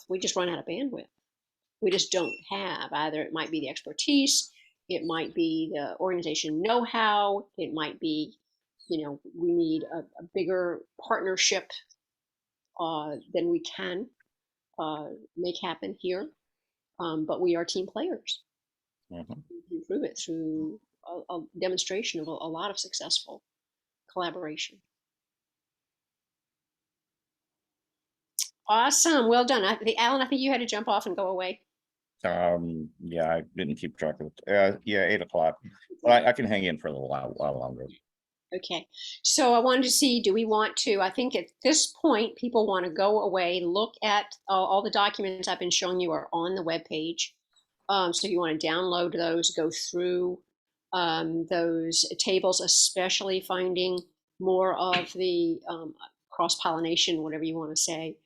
we just run out of bandwidth. We just don't have either. It might be the expertise, it might be the organization know-how, it might be, we need a bigger partnership than we can make happen here. But we are team players. We prove it through a demonstration of a lot of successful collaboration. Awesome. Well done. Alan, I think you had to jump off and go away. Yeah, I didn't keep track of it. Yeah, 8 o'clock. But I can hang in for a little while longer. Okay. So I wanted to see, do we want to, I think at this point, people want to go away, look at all the documents I've been showing you are on the webpage. So if you want to download those, go through those tables, especially finding more of the cross-pollination, whatever you want to say,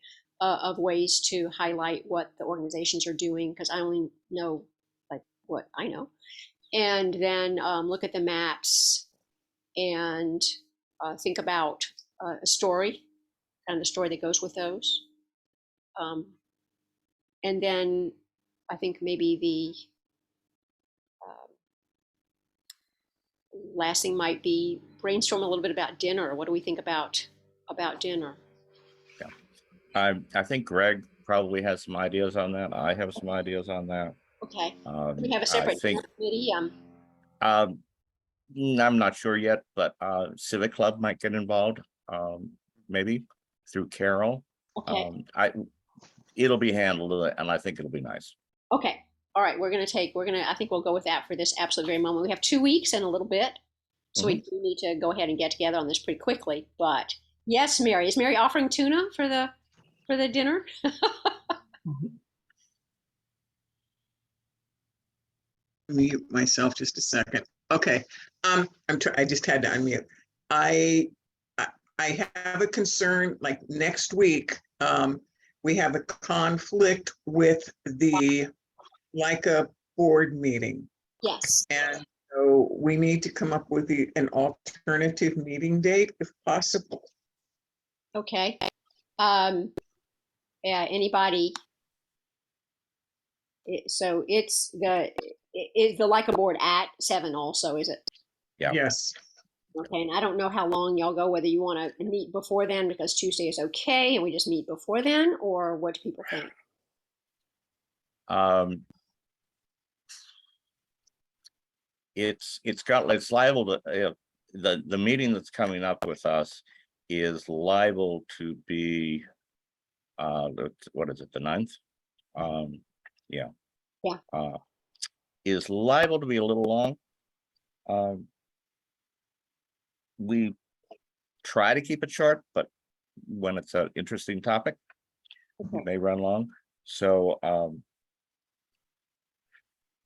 of ways to highlight what the organizations are doing, because I only know like what I know. And then look at the maps and think about a story and the story that goes with those. And then I think maybe the last thing might be brainstorm a little bit about dinner. What do we think about dinner? Yeah, I think Greg probably has some ideas on that. I have some ideas on that. Okay. We have a separate dinner committee. I'm not sure yet, but Civic Club might get involved, maybe through Carol. Okay. It'll be handled, and I think it'll be nice. Okay. All right. I think we'll go with that for this absolute very moment. We have 2 weeks and a little bit. So we do need to go ahead and get together on this pretty quickly. But yes, Mary. Is Mary offering tuna for the dinner? Mute myself just a second. Okay. I just had to unmute. I have a concern, like next week, we have a conflict with the LICA board meeting. Yes. And so we need to come up with an alternative meeting date if possible. Okay. Yeah, anybody? So is the LICA board at 7 also, is it? Yeah. Yes. Okay, and I don't know how long y'all go, whether you want to meet before then because Tuesday is okay and we just meet before then, or what do people think? It's liable to the meeting that's coming up with us is liable to be what is it, the 9th? Yeah. Is liable to be a little long. We try to keep it short, but when it's an interesting topic, it may run long. So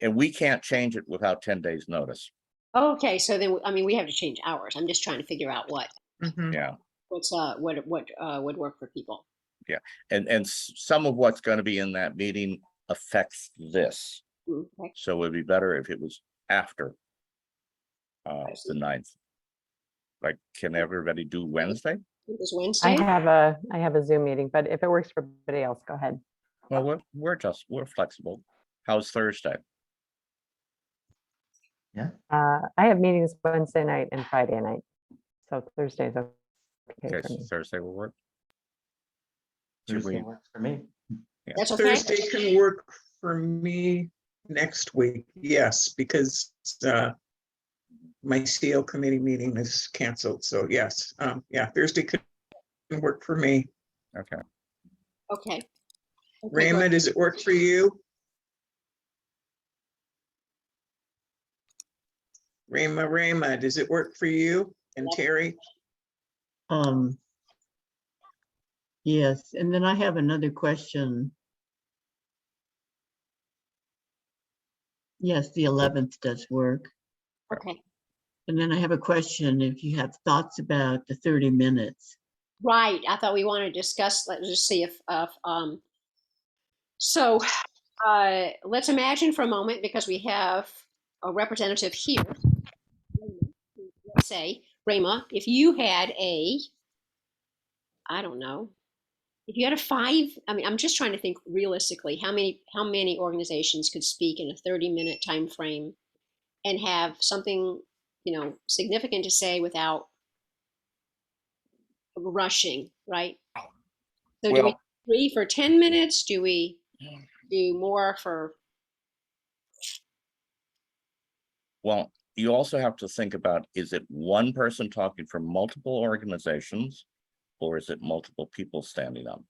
and we can't change it without 10 days notice. Okay, so then we have to change hours. I'm just trying to figure out what would work for people. Yeah, and some of what's going to be in that meeting affects this. Okay. So it would be better if it was after the 9th. Like, can everybody do Wednesday? This Wednesday? I have a Zoom meeting, but if it works for everybody else, go ahead. Well, we're flexible. How's Thursday? Yeah. I have meetings Wednesday night and Friday night, so Thursday's okay. okay Okay, for me. Thursday will work. Should Thursday we- works for me. That's okay? Thursday can work for me next week, yes, because my CO committee meeting is canceled, so yes, yeah, Thursday could work for me. Okay, Okay. Okay, Rama, great. does it work for you? Rama, does it work for you and Terry? Yes, and then I have another question. Yes, the 11th does work. Okay. And then I have a question, if you have thoughts about the 30 minutes. Right. I thought we wanted to discuss, let's just see if so let's imagine for a moment, because we have a representative here. Let's say, Rama, if you had I don't know, if you had a five, I mean, I'm just trying to think realistically, how many organizations could speak in a 30-minute time frame and have something, significant to say without rushing, right? So do we well, 3 for 10 minutes? Do we do more for? well, you also have to think about, is it one person talking for multiple organizations? Or is it multiple people standing up?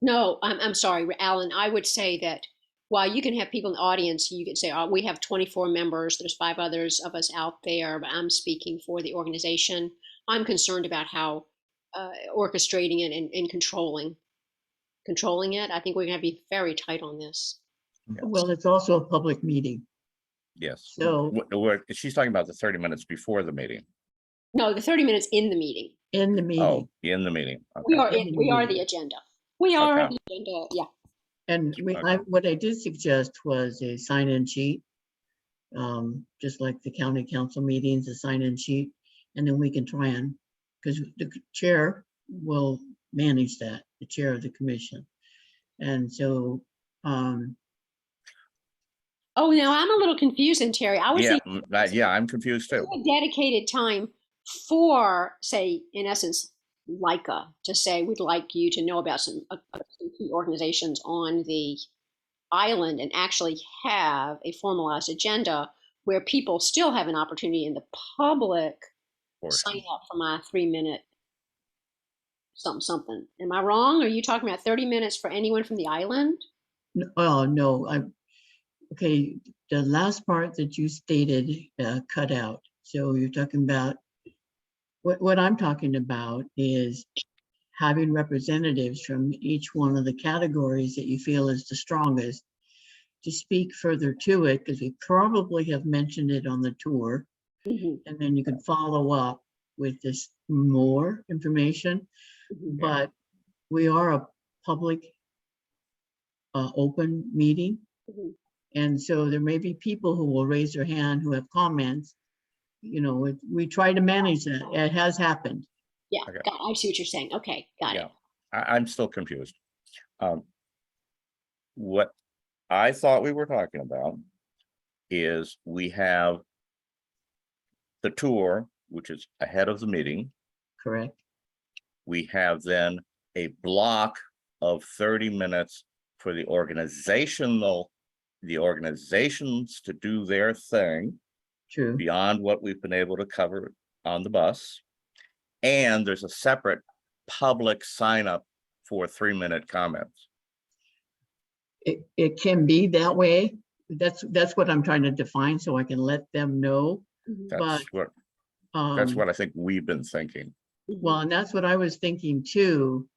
No, I'm sorry, Alan. I would say that while you can have people in the audience, you could say, oh, we have 24 members. There's 5 others of us out there, but I'm speaking for the organization. I'm concerned about how orchestrating it and controlling it. I think we're going to be very tight on this. Yes. Well, it's also a public meeting. Yes. So She's talking about the 30 minutes before the meeting. No, the 30 minutes in the meeting. in the Oh, meeting, in the meeting. We Okay. are we are the agenda. We are Okay. the agenda. Yeah. and Okay. what I did suggest was a sign-in sheet. Just like the county council meetings, a sign-in sheet, and then we can try and, because the chair will manage that, the chair of the commission. And so, Oh, now I'm a little confused, and Terry, I was Yeah, thinking yeah, I'm confused too. a dedicated time for, say, in essence, LICA to say we'd like you to know about some key organizations on the island, and actually have a formalized agenda where people still have an opportunity in the public Portion. sign up for my 3-minute something. Am I wrong? Are you talking about 30 minutes for anyone from the island? no, okay, the last part that you stated cut out. So you're talking about, what I'm talking about is having representatives from each one of the categories that you feel is the strongest to speak further to it, because we probably have mentioned it on the tour. Mm-hmm. And then you can follow up with this more information. Mm-hmm. But we are a public open meeting. Mm-hmm. And so there may be people who will raise their hand who have comments. We try to manage that. It has happened. Yeah, Okay. I see what you're saying. Okay, got Yeah, it. I'm still confused. What I thought we were talking about is we have the tour, which is ahead of the meeting. Correct. We have then a block of 30 minutes for the organizations to do their thing True. beyond what we've been able to cover on the bus. And there's a separate public sign up for 3-minute comments. It can be that way. That's what I'm trying to define, so I can let them know. Mhm. That's what I think we've been thinking. Well, and that's what I was thinking too.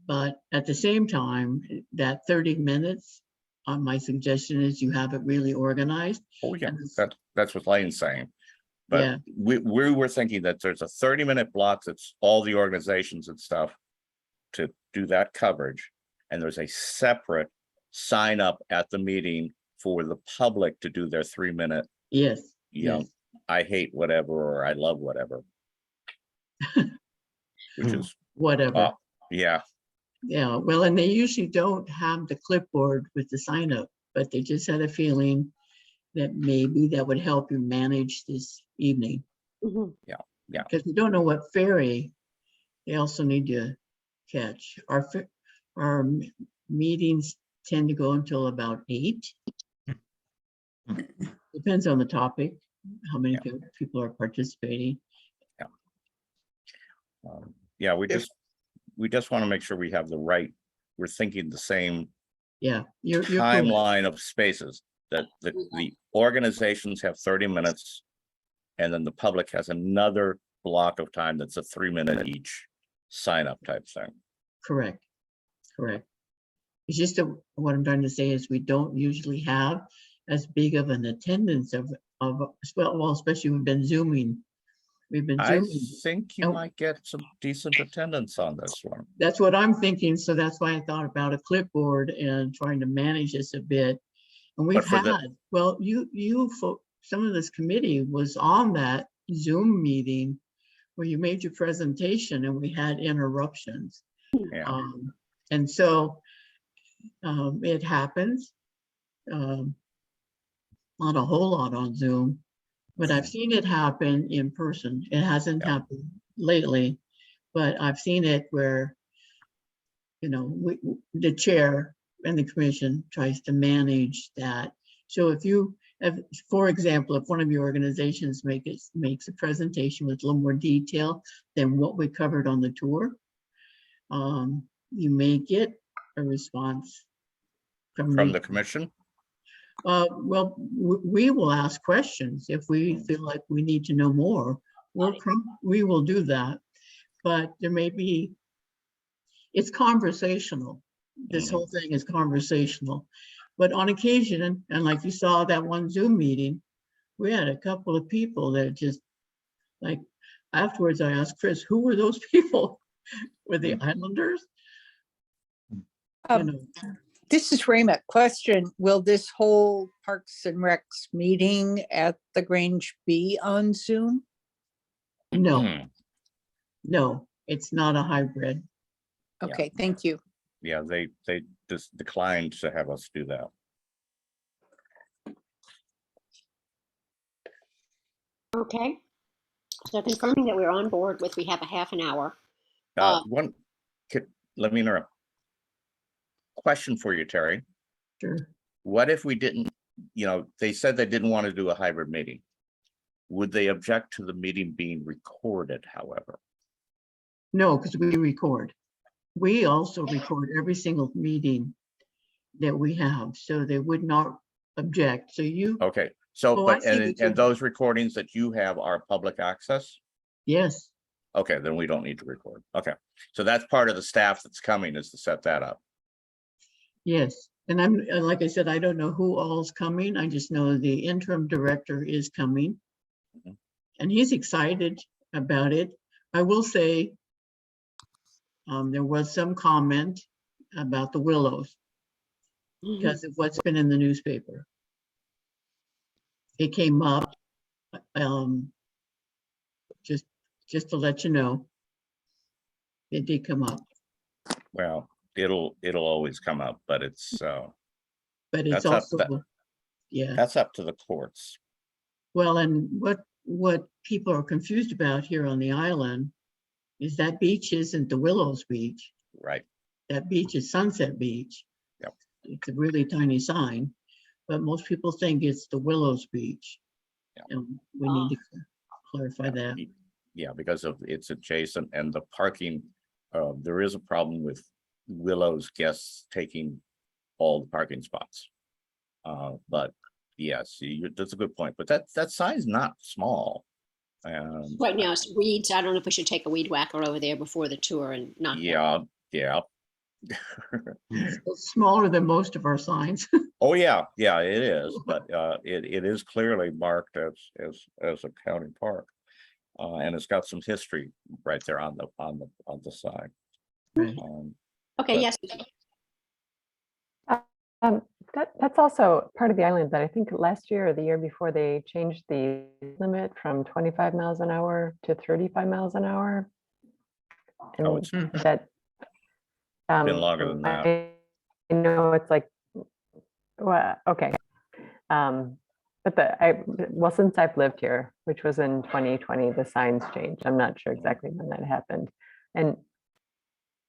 But at the same time, that 30 minutes, my suggestion is you have it really organized. Oh yeah, And it's- that's what Lane's saying. Yeah. But we were thinking that there's a 30-minute block that's all the organizations and stuff to do that coverage. And there's a separate sign up at the meeting for the public to do their 3-minute, Yes, yes. I hate whatever, or I love whatever. Which is, whatever. yeah, Yeah, well, and they usually don't have the clipboard with the sign up, but they just had a feeling that maybe that would help you manage this evening. Mhm. Yeah. Because we don't know what ferry they also need to catch. Our meetings tend to go until about 8. Depends on the topic, how many people are participating. Yeah, we If- just want to make sure we have the right, we're thinking the same Yeah, you're correct. timeline of spaces, that the organizations have 30 minutes. And then the public has another block of time that's a 3-minute each sign up type thing. Correct. It's just what I'm trying to say is we don't usually have as big of an attendance of well, especially we've been Zooming. I think you Oh. might get some decent attendance on this one. That's what I'm thinking. So that's why I thought about a clipboard and trying to manage this a bit. And we've for had, the- well, some of this committee was on that Zoom meeting where you made your presentation and we had interruptions. Yeah. And so it happens. Not a whole lot on Zoom, but I've seen it happen in person. It hasn't happened lately, but I've seen it where, the chair and the commission tries to manage that. So if you have, for example, if one of your organizations makes a presentation with a little more detail than what we covered on the tour, you may get a response From the commission? Well, we will ask questions if we feel like we need to know more. We will do that, but there may be, it's conversational. This whole thing is conversational. But on occasion, and like you saw that one Zoom meeting, we had a couple of people that just like, afterwards I asked Chris, who were those people? Were they Islanders? This is Rima. Question, will this whole Parks and Recs meeting at the Grange be on Zoom? No, it's not a hybrid. Okay, thank you. Yeah, they just declined to have us do that. Okay. So confirming that we're on board with, we have a half an hour. Let me interrupt. Question for you, Terry. Sure. What if we didn't, they said they didn't want to do a hybrid meeting. Would they object to the meeting being recorded, however? No, because we record. We also record every single meeting that we have, so they would not object. So you, Okay, so, Oh, I but, see what and you're- those recordings that you have are public access? yes, Okay, then we don't need to record. Okay, so that's part of the staff that's coming, is to set that up. yes. And like I said, I don't know who all's coming. I just know the interim director is coming. Mhm. And he's excited about it. I will say, there was some comment about the willows because of what's been in the newspaper. It came up, just to let you know. It did come up, Well, it'll always come up, but it's but it's That's up to also, yeah. that's up to the courts. Well, and what people are confused about here on the island is that beach isn't the Willows Beach. Right. That beach is Sunset Beach. Yep. It's a really tiny sign, but most people think it's the Willows Beach. Yep. And we need to clarify that. Yeah, because of it's adjacent and the parking, there is a problem with Willow's guests taking all the parking spots. But yes, that's a good point, but that sign's not small. Right now it's weeds. I don't know if we should take a weed whacker over there before the tour and knock that out. Yeah. It's smaller than most of our signs. Oh, yeah, it is, but it is clearly marked as a county park. And it's got some history right there on the side. Right. Okay, but- yes. That's also part of the island that I think last year or the year before they changed the limit from 25 miles an hour to 35 miles an hour. Oh, And it's that. been longer than that. I know it's like, well, okay. But well, since I've lived here, which was in 2020, the signs changed. I'm not sure exactly when that happened. And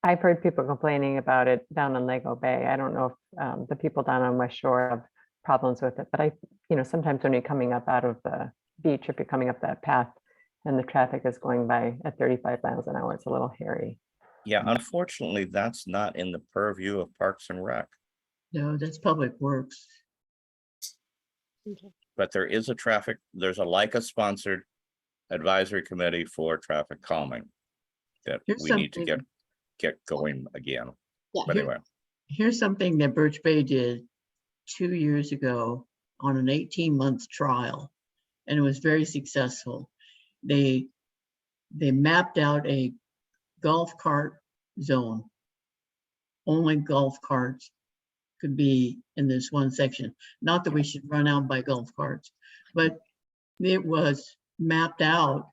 I've heard people complaining about it down in Lego Bay. I don't know if the people down on West Shore have problems with it, but sometimes when you're coming up out of the beach, if you're coming up that path and the traffic is going by at 35 miles an hour, it's a little hairy. Yeah, unfortunately, that's not in the purview of Parks and Rec, No, that's Public Works. but there's a LICA sponsored advisory committee for traffic calming that Here's we need to something- get going again. Yeah, But anyway, Here's something that Birch Bay did 2 years ago on an 18-month trial, and it was very successful. They mapped out a golf cart zone. Only golf carts could be in this one section. Not that we should run out by golf carts, but it was mapped out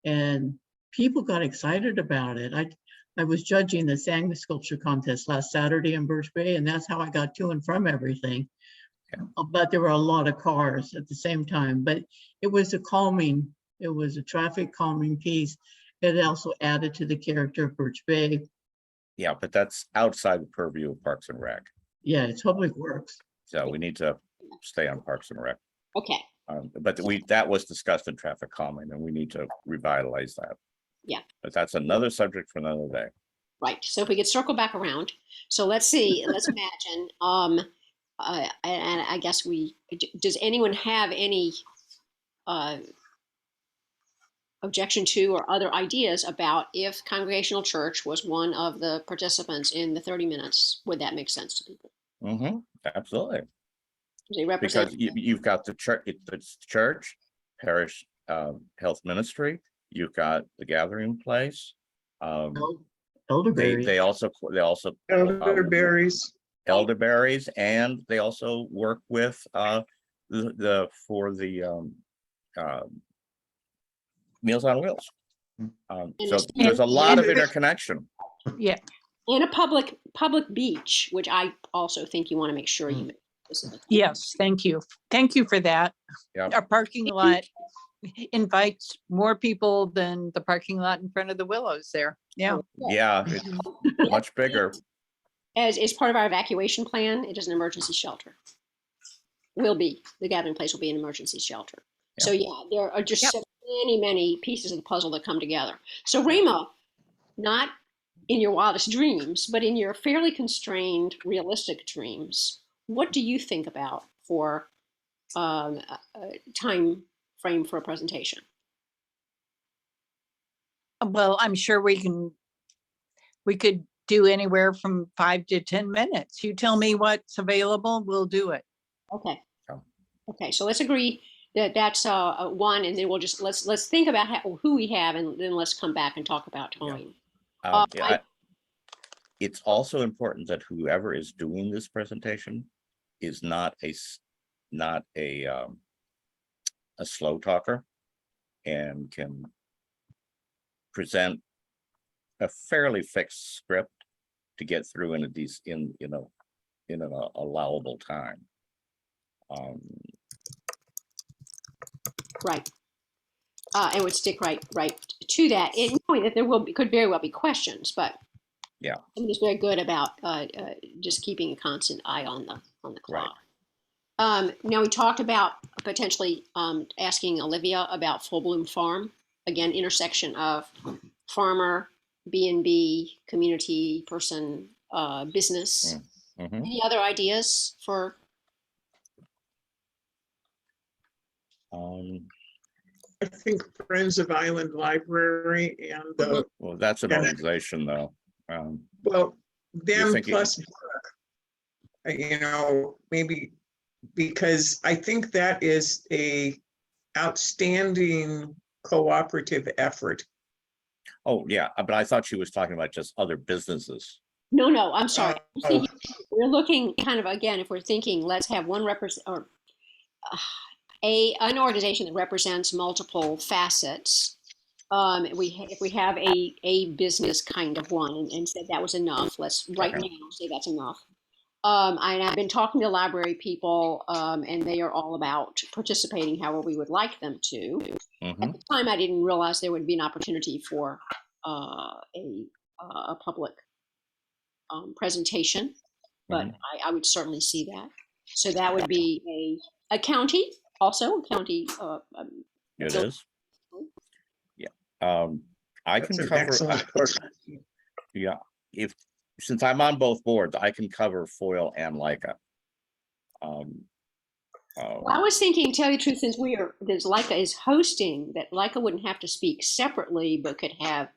and people got excited about it. I was judging the Sangma sculpture contest last Saturday in Birch Bay, and that's how I got to and from everything. Yeah. But there were a lot of cars at the same time, but it was a traffic calming piece. It also added to the character of Birch Bay. yeah, but that's outside the purview of Parks and Rec. Yeah, it's Public Works. So we need to stay on Parks and Rec. okay. But that was discussed in traffic calming and we need to revitalize that. Yeah. But that's another subject for another day. Right. So if we could circle back around. So let's see, let's imagine, and I guess does anyone have any objection to or other ideas about if Congregational Church was one of the participants in the 30 minutes? Would that make sense to people? Mm-hmm, absolutely. They represent. Because you've got the church, parish health ministry, you've got the gathering place. Elderberry. They also Elderberries. elderberries, and they also work with Meals on Wheels. So there's a lot of interconnection. Yeah. And a public beach, which I also think you want to make sure you make specific. Yes, thank you. Thank you for that. Yeah. Our parking lot invites more people than the parking lot in front of the Willows there. Yeah. Yeah, it's much bigger. As part of our evacuation plan, it is an emergency shelter. The gathering place will be an emergency shelter. Yeah. So yeah, there are just Yep. so many pieces of the puzzle that come together. So Rima, not in your wildest dreams, but in your fairly constrained, realistic dreams, what do you think about for a time frame for a presentation? Well, I'm sure we could do anywhere from 5 to 10 minutes. You tell me what's available, we'll do it. Okay. Oh. Okay, so let's agree that that's one, and then we'll just let's think about who we have, and then let's come back and talk about time. Yeah, it's also important that whoever is doing this presentation is not a slow talker and can present a fairly fixed script to get through in an allowable time. Right. And would stick right to that, and knowing that there could very well be questions, but Yeah. I'm just very good about just keeping a constant eye on the clock. Now we talked about potentially asking Olivia about Full Bloom Farm, again, intersection of farmer, B&B, community person, business. Mhm. Any other ideas for? I think Friends of Island Library and the, Well, that's an Yeah. organization though. well, them thinking- plus Park. Maybe because I think that is a outstanding cooperative effort. Oh, yeah, but I thought she was talking about just other businesses. No, I'm sorry. Oh. We're looking kind of, again, if we're thinking, let's have one an organization that represents multiple facets. If we have a business kind of one and said that was enough, let's right Okay. now say that's enough. And I've been talking to library people, and they are all about participating however we would like them to. Mhm. At the time, I didn't realize there would be an opportunity for a public presentation, but I would certainly see that. So that would be a county, also a county. It is. Yeah. I That's can an cover. excellent program. Yeah. Since I'm on both boards, I can cover foil and Leica. Well, I was thinking, tell you the truth, since Leica is hosting, that Leica wouldn't have to speak separately, but could have,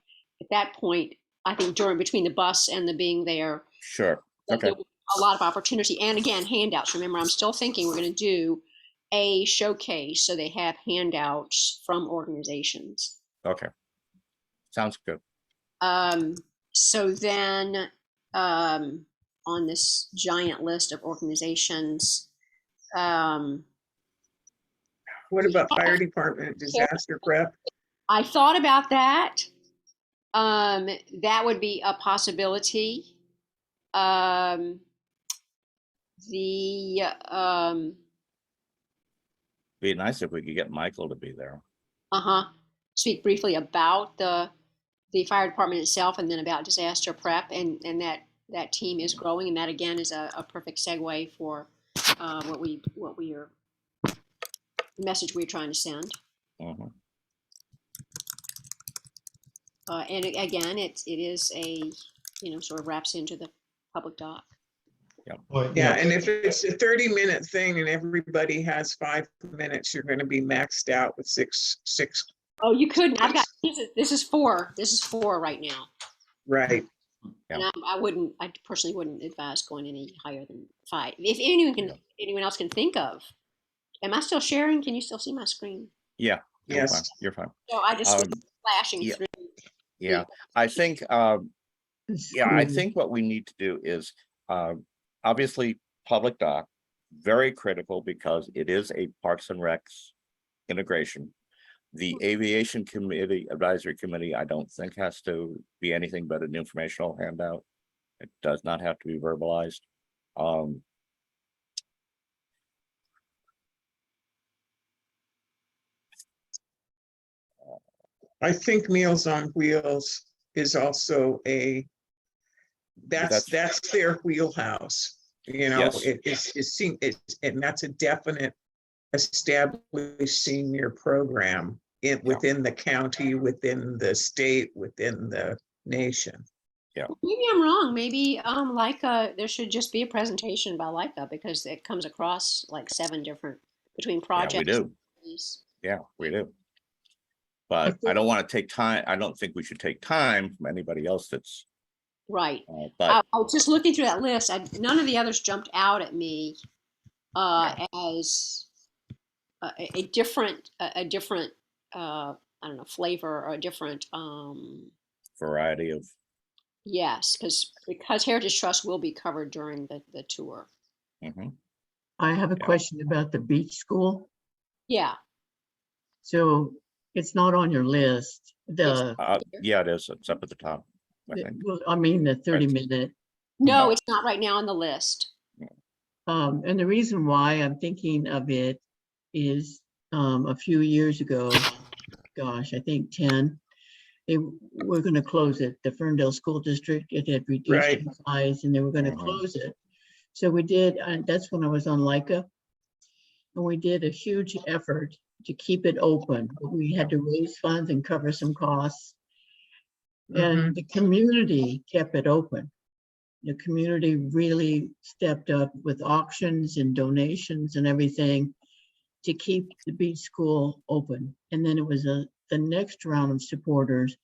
at that point, I think between the bus and the being there, Sure. that Okay. there was a lot of opportunity. And again, handouts. Remember, I'm still thinking we're going to do a showcase, so they have handouts from organizations. Okay. Sounds good. So then, on this giant list of organizations, What about fire department, disaster prep? I thought about that. That would be a possibility. Um, the Be nice if we could get Michael to be there. Speak briefly about the fire department itself, and then about disaster prep, and that team is growing, and that again is a perfect segue for what we are the message we're trying to send. Mhm. And again, it is a sort of wraps into the public doc. Yeah, and if it's a 30-minute thing and everybody has 5 minutes, you're going to be maxed out with six. Oh, you couldn't. I've got this is 4. This is 4 right now. Right. And I personally wouldn't advise going any higher than 5. If anyone else can think of. Am I still sharing? Can you still see my screen? Yeah. Yes. You're fine. So I just flashing yeah. through. Yeah. I think what we need to do is obviously public doc, very critical because it is a Parks and Recs integration. The aviation committee, advisory committee, I don't think has to be anything but an informational handout. It does not have to be verbalized. I think Meals on Wheels is also that's their wheelhouse. Yes. And that's a definite established senior program within the county, within the state, within the nation. Yeah. Maybe I'm wrong. Maybe Leica, there should just be a presentation by Leica, because it comes across like 7 different between projects. Yeah, we do. Yeah, we do. But I don't want to take time. I don't think we should take time from anybody else that's right. But I was just looking through that list. None of the others jumped out at me as a different I don't know, flavor, or a different variety of. Yes, because Heritage Trust will be covered during the tour. I have a question about the beach school. Yeah. So it's not on your list. Yeah, it is. It's up at the top, I think. Well, I mean, the 30-minute. No, it's not right now on the list. And the reason why I'm thinking of it is a few years ago, gosh, I think 10, they were going to close it. The Ferndale School District, it had reduced in size, and they were going to close it. So we did, and that's when I was on Leica, and we did a huge effort to keep it open. But we had to raise funds and cover some costs. And the community kept it open. The community really stepped up with auctions and donations and everything to keep the beach school open. And then it was the next round of supporters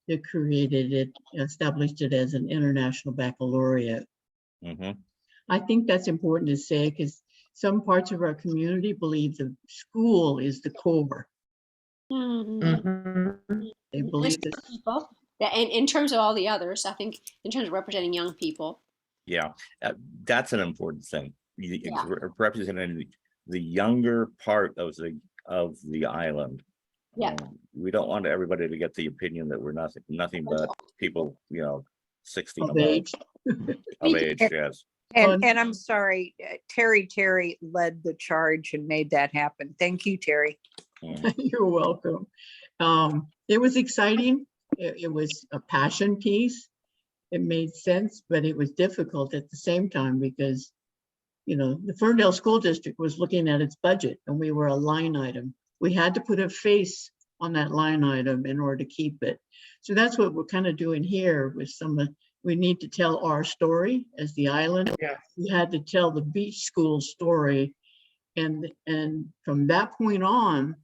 that created it, established it as an international baccalaureate. I think that's important to say, because some parts of our community believe the school is the core. They believe that. People. And in terms of all the others, I think in terms of representing young people. Yeah, that's an important thing. Representing the younger part of the island. Yeah. We don't want everybody to get the opinion that we're nothing but people, 60 Of above. age. Of age, yes. And Well, I'm sorry, Terry led the charge and made that happen. Thank you, Terry. You're welcome. It was exciting. It was a passion piece. It made sense, but it was difficult at the same time because, you know, the Ferndale School District was looking at its budget and we were a line item. We had to put a face on that line item in order to keep it. So that's what we're kind of doing here with we need to tell our story as the island. Yeah. We had to tell the beach school story. And from that point on,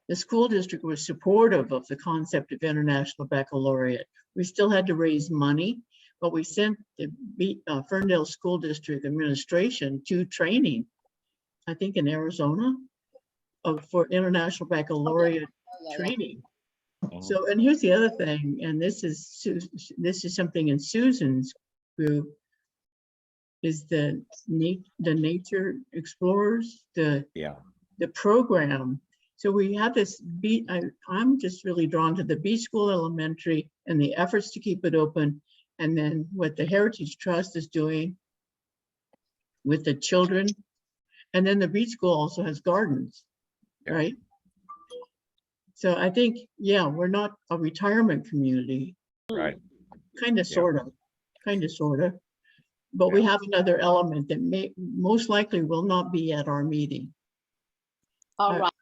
the school district was supportive of the concept of international baccalaureate. We still had to raise money, but we sent the Ferndale School District administration to training, I think in Arizona, for international baccalaureate training. So, and here's the other thing, and this is something in Susan's group, is the nature explorers, the program. So we have this I'm just really drawn to the beach school elementary and the efforts to keep it open. And then what the Heritage Trust is doing with the children. And then the beach school also has gardens, right? So I think, yeah, we're not a retirement community. Right. Kind of, sort of. But we have another element that most likely will not be at our meeting. All right.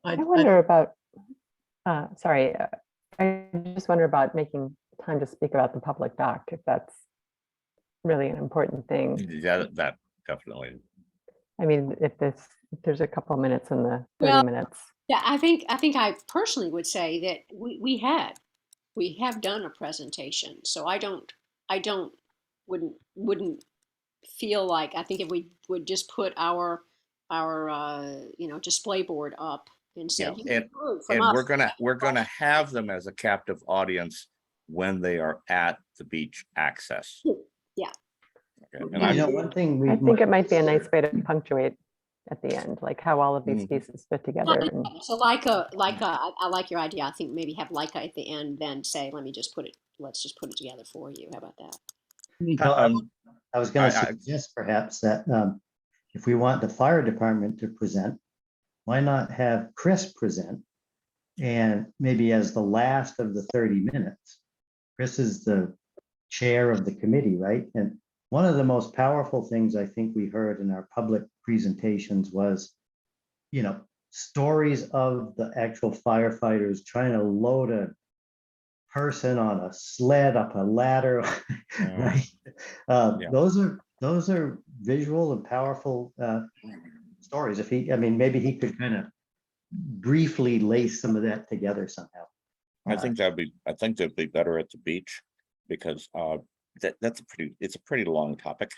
I wonder about, sorry, I just wonder about making time to speak about the public doc, if that's really an important thing. Yeah, that definitely. I mean, if there's a couple minutes in the 30 minutes. Yeah, I think I personally would say that we have done a presentation. So wouldn't feel like, I think if we would just put our display board up and say, and we're gonna have them as a captive audience when they are at the beach access. Yeah. Okay. And you know, one thing I think it might be a nice way to punctuate at the end, like how all of these pieces fit together. And So I like your idea. I think maybe have Leica at the end, then say, let's just put it together for you. How about that? Well, I was going to suggest perhaps that if we want the fire department to present, why not have Chris present? And maybe as the last of the 30 minutes, Chris is the chair of the committee, right? And one of the most powerful things I think we heard in our public presentations was, you know, stories of the actual firefighters trying to load a person on a sled up a ladder, right? Those are visual and powerful stories. Maybe he could kind of briefly lace some of that together somehow. I think that'd be better at the beach, because it's a pretty long topic.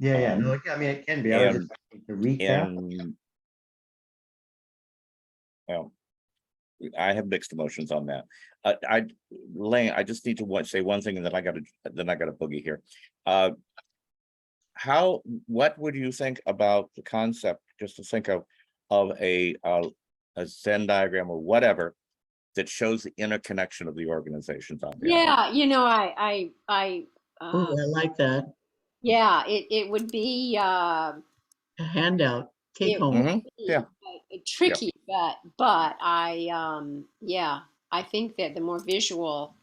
No, I mean, it can be. I was just to recap. Well, I have mixed emotions on that. Lane, I just need to say one thing, and then I got a boogie here. What would you think about the concept, just to think of a Venn diagram or whatever that shows the interconnection of the organizations on the island? I like that. Yeah, it would be a handout, take home. Tricky, but I think that the more visual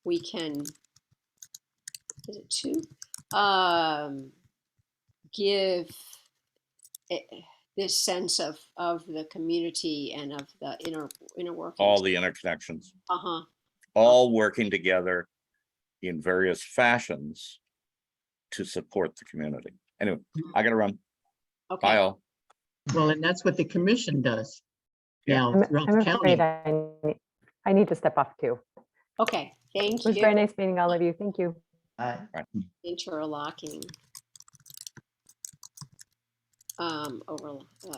we can, is it two? Give this sense of the community and of the inner workings. All the interconnections. Uh-huh. All working together in various fashions to support the community. Anyway, I gotta run. Okay. Bye all. Well, and that's what the commission does. Now, I'm throughout the county. afraid I need to step off too. Okay, thank you. It was very nice meeting all of you. Thank you. Bye. Interlocking.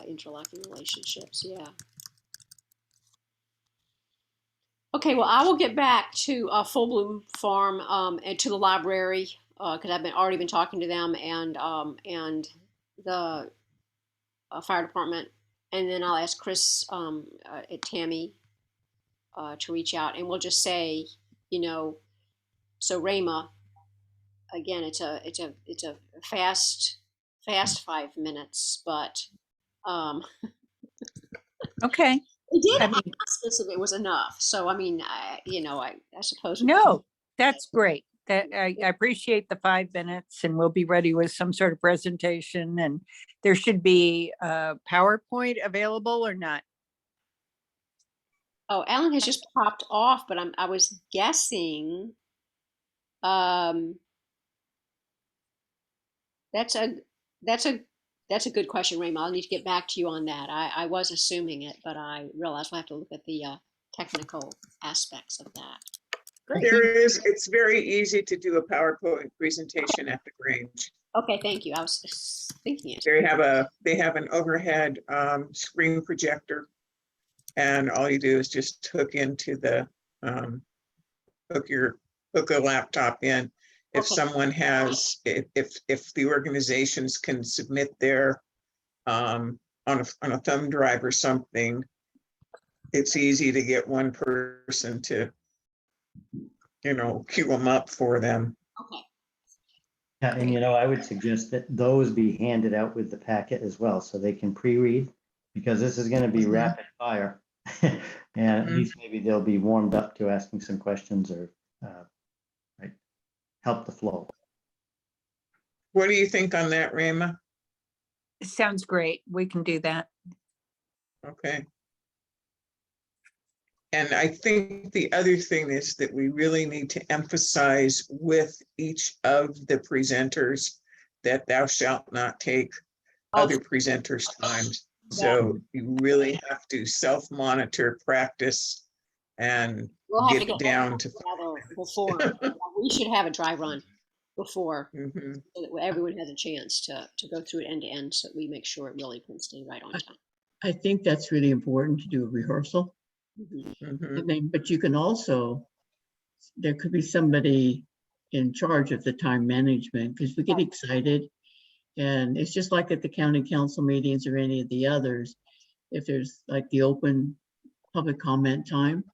Interlocking relationships, yeah. Okay, well, I will get back to Full Bloom Farm and to the library because I've already been talking to them and the fire department, and then I'll ask Chris at Tammy to reach out, and we'll just say you know, so Rayma, again, it's a fast 5 minutes, but Okay. they did I mean, ask us if it was enough. So I mean, I suppose we no, that's great. That I appreciate the 5 minutes, and we'll be ready with some sort of presentation, and there should be a PowerPoint available or not. Oh, Alan has just popped off, but I was guessing. Um, that's a that's a that's a good question, Rayma. I'll need to get back to you on that. I was assuming it, but I realized we'll have to look at the technical aspects of that. Great. It's very easy to do a PowerPoint presentation at the Grange. Okay, thank you. I was just thinking it. They have an overhead screen projector, and all you do is just hook into the hook a laptop in. If Okay. someone has, if the organizations can submit their on a thumb drive or something, it's easy to get one person to, queue them up for them. Okay. Yeah, and I would suggest that those be handed out with the packet as well, so they can pre-read, because this is going to be rapid fire. And at least maybe they'll be warmed up to asking some questions or right, help the flow. What do you think on that, Rayma? Sounds great. We can do that. Okay. And I think the other thing is that we really need to emphasize with each of the presenters that thou shalt not take other presenters' times. So you really have to self-monitor, practice, and We'll have get to it down to. before. We should have a dry run before, Mhm. so that everyone has a chance to go through it end to end, so we make sure it really can stay right on time. I think that's really important to do a rehearsal. Mhm. Mhm. And then, but you can also, there could be somebody in charge of the time management, because we get excited. And it's just like at the county council meetings or any of the others. If there's like the open public comment time,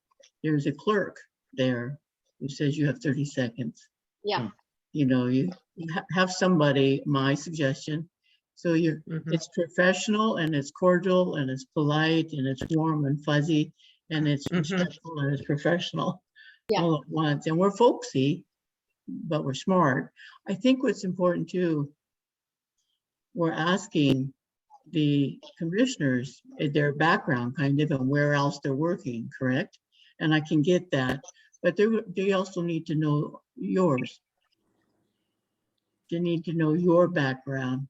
there's a clerk there who says you have 30 seconds. Yeah. You have somebody, my suggestion. So Mhm. it's professional and it's cordial and it's polite and it's warm and fuzzy and it's Mhm. respectful and it's professional Yeah. all at once. And we're folksy, but we're smart. I think what's important too, we're asking the commissioners their background kind of and where else they're working, correct? And I can get that, but they also need to know yours. They need to know your background,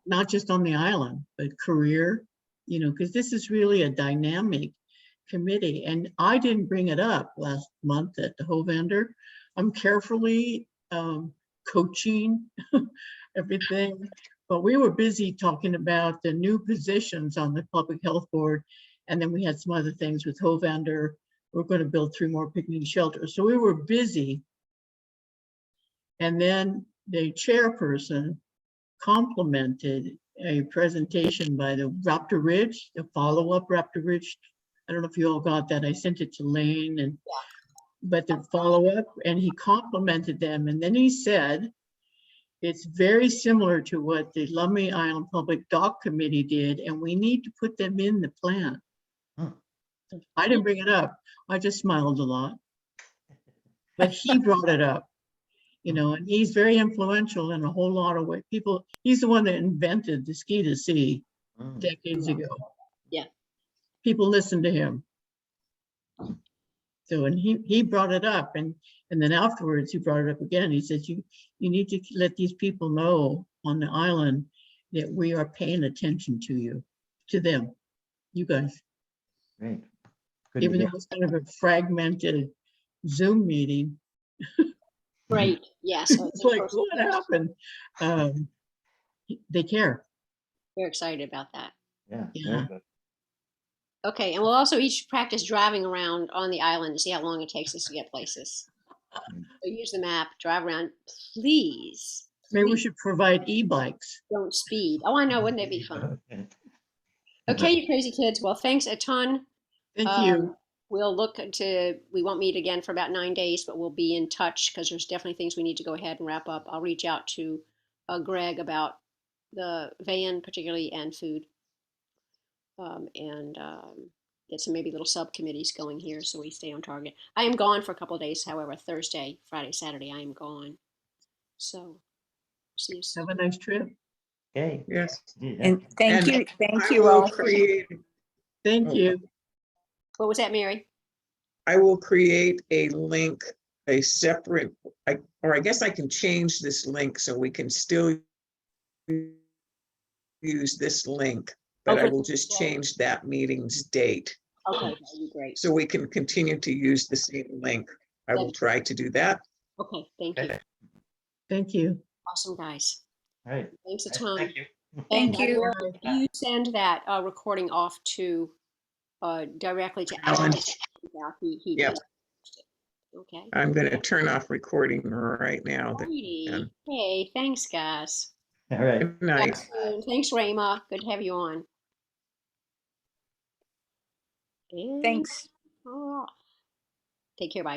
not just on the island, but career, because this is really a dynamic committee. And I didn't bring it up last month at the Hovander. I'm carefully coaching everything, but we were busy talking about the new positions on the Public Health Board. And then we had some other things with Hovander. We're going to build 3 more picnic shelters. So we were busy. And then the chairperson complimented a presentation by the Raptor Ridge, the follow-up Raptor Ridge. I don't know if you all got that. I sent it to Lane, but the follow-up, and he complimented them. And then he said, it's very similar to what the Lummi Island Public Dock Committee did, and we need to put them in the plan. I didn't bring it up. I just smiled a lot. But he brought it up. And he's very influential in a whole lot of ways. He's the one that invented the ski to sea decades ago. Yeah. People listen to him. So, and he brought it up, and then afterwards he brought it up again. He says, you need to let these people know on the island that we are paying attention to them, you guys. Great. Good to Even though hear. it's kind of a fragmented Zoom meeting. Great. Yeah. So It's like, what happened? They care. We're excited about that. Yeah. Yeah. Very good. Okay, and we'll also each practice driving around on the island to see how long it takes us to get places. So use the map, drive around, please. Maybe we Please should provide e-bikes. don't speed. Oh, I know, wouldn't that be fun? Okay, you crazy kids. Well, thanks a ton. Thank you. we'll look to, we won't meet again for about 9 days, but we'll be in touch because there's definitely things we need to go ahead and wrap up. I'll reach out to Greg about the van particularly and food. And get some maybe little subcommittees going here so we stay on target. I am gone for a couple of days, however, Thursday, Friday, Saturday, I am gone. So, see you soon. Have a nice trip. Okay. Yes. Yeah. And thank And you, thank I you will all. create, Thank Oh. you. What was that, Mary? I will create a link, a separate, or I guess I can change this link so we can still use this link, but I Okay. will just change that meeting's date. Okay, that'd be great. So we can continue to use the same link. I will try to do that. Okay, thank you. Okay. Thank you. Awesome, guys. All right. Thanks a ton. Thank you. Thank And you. you send that recording off to directly to Alan. Alan. Yeah, he Yep. does. Okay. I'm going to turn off recording right now. Alrighty. And Hey, thanks, guys. All right. good night. Thanks, Rama. Good to have you on. And Thanks. take care. Bye.